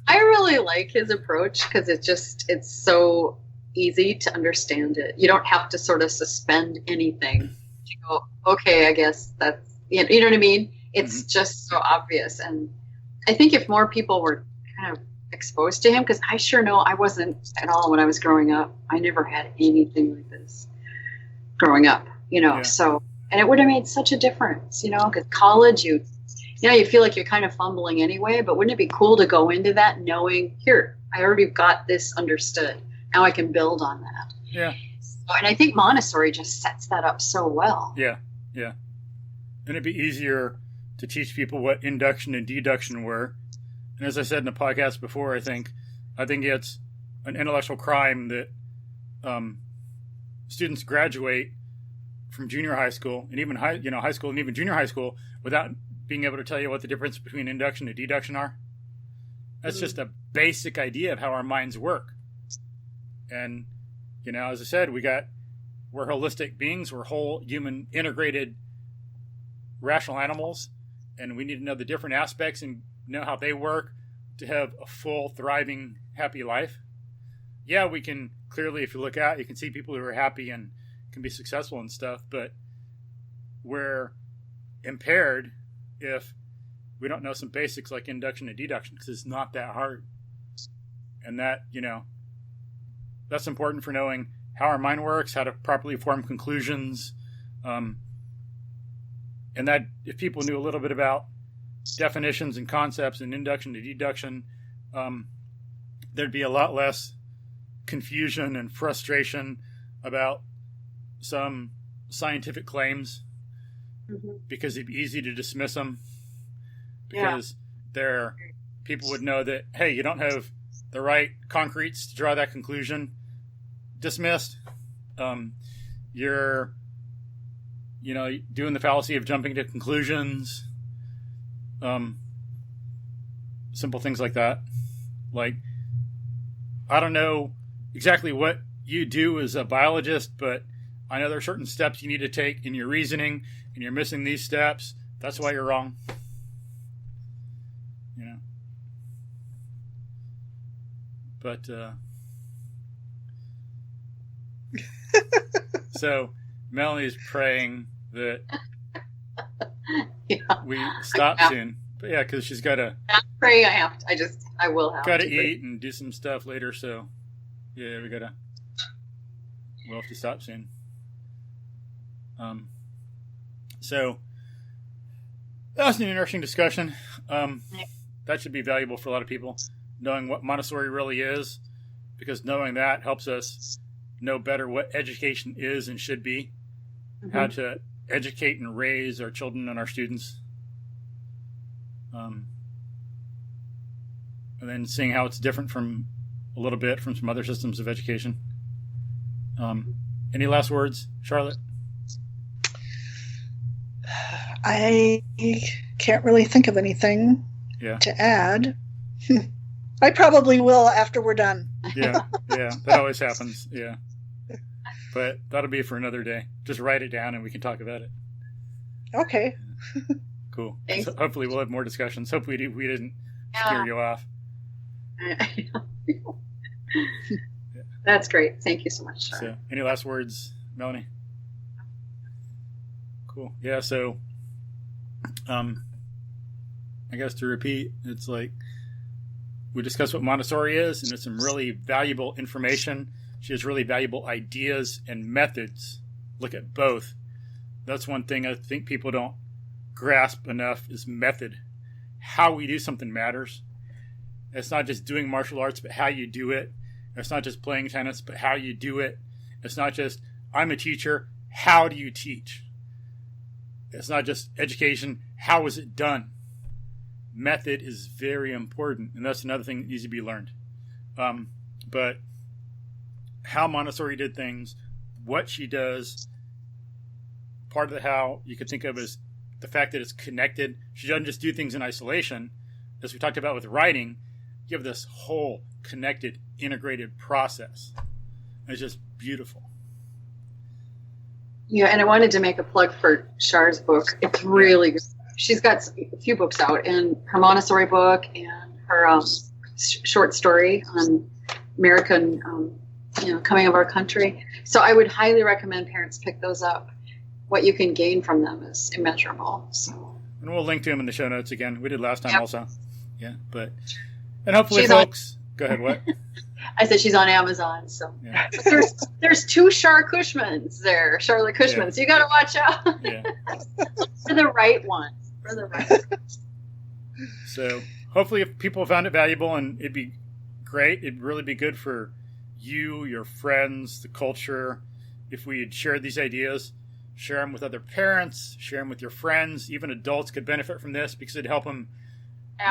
I really like his approach because it's so easy to understand it. You don't have to sort of suspend anything. You go, okay, I guess that's, you know what I mean? It's just so obvious. And I think if more people were kind of exposed to him, because I sure know I wasn't at all when I was growing up. I never had anything like this growing up, you know, so, and it would have made such a difference, you know, because college, you feel like you're kind of fumbling anyway, but wouldn't it be cool to go into that knowing, here, I already got this understood. Now I can build on that. Yeah. So, and I think Montessori just sets that up so well. Yeah, yeah. And it'd be easier to teach people what induction and deduction were. And as I said in the podcast before, I think it's an intellectual crime that students graduate from junior high school and even high school and even junior high school without being able to tell you what the difference between induction and deduction are. That's just a basic idea of how our minds work. And, as I said, we're holistic beings. We're whole human integrated rational animals. And we need to know the different aspects and know how they work to have a full, thriving, happy life. Yeah, we can clearly, if you look out, you can see people who are happy and can be successful and stuff, but we're impaired if we don't know some basics like induction and deduction, because it's not that hard. And that, that's important for knowing how our mind works, how to properly form conclusions. And that if people knew a little bit about definitions and concepts and induction to deduction, there'd be a lot less confusion and frustration about some scientific claims, because it'd be easy to dismiss them, because people would know that, hey, you don't have the right concretes to draw that conclusion. Dismissed. You're doing the fallacy of jumping to conclusions. Simple things like that. Like, I don't know exactly what you do as a biologist, but I know there are certain steps you need to take in your reasoning, and you're missing these steps. That's why you're wrong. But so Melanie's praying that we stop soon. But yeah, because she's got to. I'm praying I will have to eat and do some stuff later. So yeah, we'll have to stop soon. So that was an interesting discussion. That should be valuable for a lot of people, knowing what Montessori really is, because knowing that helps us know better what education is and should be, how to educate and raise our children and our students, and then seeing how it's different from a little bit from some other systems of education. Any last words, Charlotte? I can't really think of anything to add. I probably will after we're done. Yeah, that always happens. Yeah, but that'll be for another day. Just write it down and we can talk about it. Okay. Cool. So hopefully we'll have more discussions. Hopefully we didn't scare you off. That's great. Thank you so much. So, any last words, Melanie? Cool. Yeah. So, I guess to repeat, it's like we discussed what Montessori is, and it's some really valuable information. She has really valuable ideas and methods. Look at both. That's one thing I think people don't grasp enough is method. How we do something matters. It's not just doing martial arts, but how you do it. It's not just playing tennis, but how you do it. It's not just, I'm a teacher, how do you teach? It's not just education, how is it done? Method is very important, and that's another thing that needs to be learned. But how Montessori did things, what she does, part of the how you could think of as the fact that it's connected. She doesn't just do things in isolation. As we talked about with writing, you have this whole connected, integrated process. It's just beautiful. Yeah, and I wanted to make a plug for Char's book. It's really good. She's got a few books out, and her Montessori book and her short story on American, coming of our country. So I would highly recommend parents pick those up. What you can gain from them is immeasurable. So. And we'll link to them in the show notes again. We did last time also. Yeah, and hopefully folks, go ahead, what? I said she's on Amazon, so yeah. There's two Charlotte Cushmans there, Charlotte Cushman. Yeah. So you got to watch out. Yeah. For the right ones. So hopefully, if people found it valuable, and it'd be great, it'd really be good for you, your friends, the culture, if we had shared these ideas, share them with other parents, share them with your friends. Even adults could benefit from this because it'd help them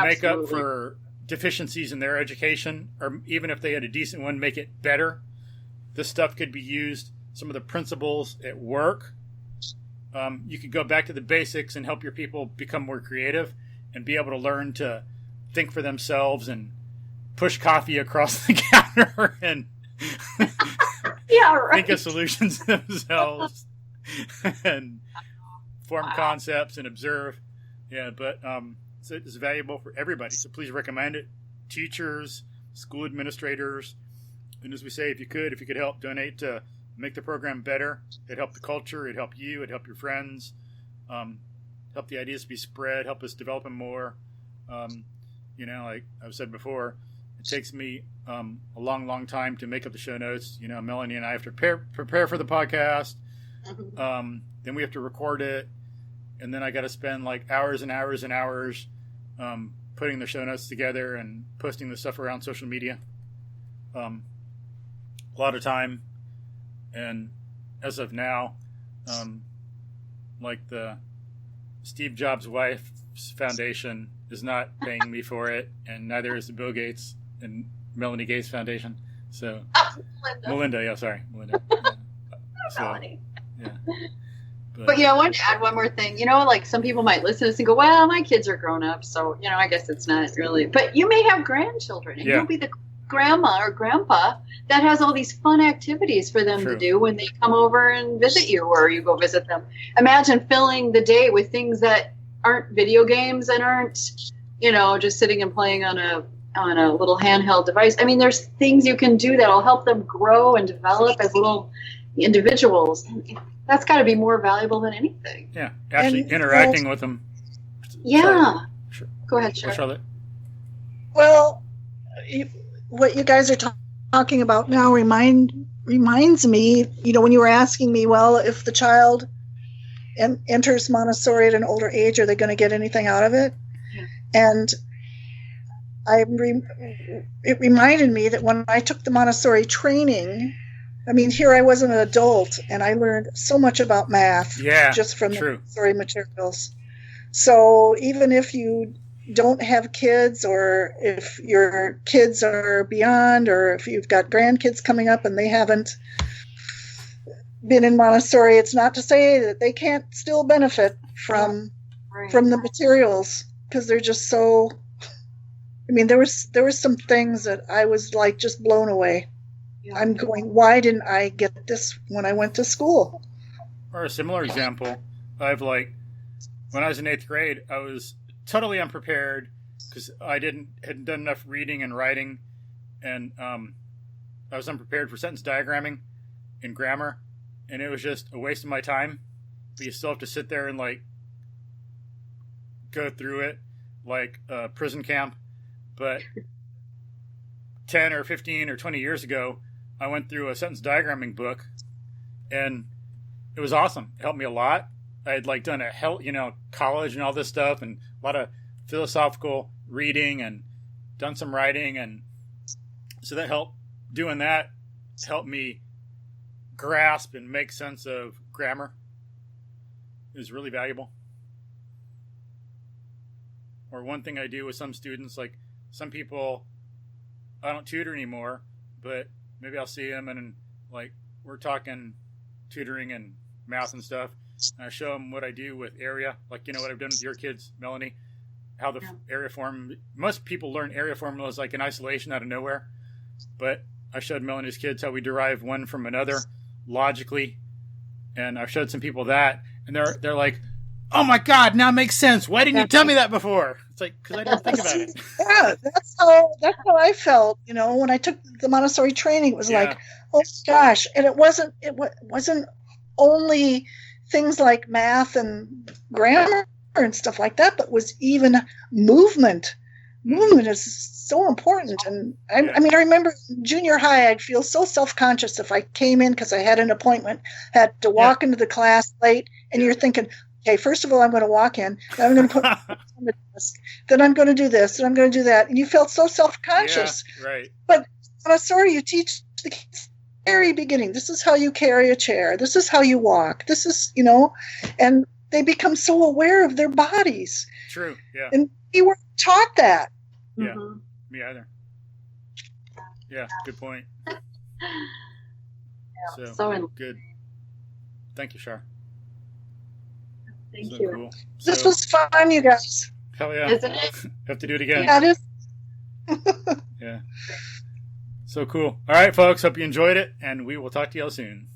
make up for deficiencies in their education, or even if they had a decent one, make it better. This stuff could be used, some of the principles at work. You could go back to the basics and help your people become more creative and be able to learn to think for themselves and push coffee across the counter and think of solutions themselves and form concepts and observe. Yeah, but it's valuable for everybody. So please recommend it. Teachers, school administrators, and as we say, if you could help donate to make the program better, it'd help the culture, it'd help you, it'd help your friends, help the ideas be spread, help us develop them more. Like I've said before, it takes me a long time to make up the show notes. Melanie and I have to prepare for the podcast. Then we have to record it. And then I got to spend like hours and hours and hours putting the show notes together and posting the stuff around social media. A lot of time. And as of now, like the Steve Jobs' wife's foundation is not paying me for it, and neither is the Bill Gates and Melanie Gates Foundation. So, Melinda. Melinda. So, Melanie. Yeah. But I wanted to add one more thing. Like some people might listen to this and go, well, my kids are grown up, so, I guess it's not really. But you may have grandchildren, and you'll be the grandma or grandpa that has all these fun activities for them to do when they come over and visit you or you go visit them. Imagine filling the day with things that aren't video games and aren't, just sitting and playing on a little handheld device. I mean, there's things you can do that'll help them grow and develop as little individuals. That's got to be more valuable than anything. Yeah, actually interacting with them. Yeah. Sure. Go ahead, Charlotte. Well, what you guys are talking about now reminds me, when you were asking me, well, if the child enters Montessori at an older age, are they going to get anything out of it? Yeah. And it reminded me that when I took the Montessori training, I mean, here I was an adult, and I learned so much about math just from the Montessori materials. So even if you don't have kids, or if your kids are beyond, or if you've got grandkids coming up and they haven't been in Montessori, it's not to say that they can't still benefit from the materials, because they're just so. I mean, there was some things that I was like just blown away. Yeah. I'm going, why didn't I get this when I went to school? Or a similar example, when I was in 8th grade, I was totally unprepared because I hadn't done enough reading and writing, and I was unprepared for sentence diagramming and grammar, and it was just a waste of my time. But you still have to sit there and go through it like a prison camp. But 10 or 15 or 20 years ago, I went through a sentence diagramming book, and it was awesome. It helped me a lot. I had done college and all this stuff, and a lot of philosophical reading, and done some writing, and so that helped. Doing that helped me grasp and make sense of grammar. It was really valuable. Or one thing I do with some students, some people, I don't tutor anymore, but maybe I'll see them and we're talking tutoring and math and stuff. And I show them what I do with area, what I've done with your kids, Melanie, how the area form. Most people learn area formulas in isolation out of nowhere, but I showed Melanie's kids how we derive one from another logically, and I showed some people that, and they're like, "Oh my God, now it makes sense. Why didn't you tell me that before?" It's because I didn't think about it. Yeah, that's how I felt. When I took the Montessori training, it was like, oh gosh, and it wasn't only things like math and grammar and stuff like that, but was even movement. Movement is so important. And I mean, I remember in junior high, I'd feel so self-conscious if I came in because I had an appointment, had to walk into the class late, and you're thinking, okay, first of all, I'm going to walk in, then I'm going to put on the desk, then I'm going to do this, then I'm going to do that. And you felt so self-conscious. Yeah, right. But Montessori, you teach the kids at the very beginning, this is how you carry a chair, this is how you walk, this is, and they become so aware of their bodies. True, yeah. And we weren't taught that. Yeah, me either. Yeah, good point. So good. Thank you, Shar. Thank you. Cool. This was fun, you guys. Hell yeah. Isn't it? Have to do it again. Yeah, it is. Yeah. So cool. All right, folks. Hope you enjoyed it, and we will talk to y'all soon.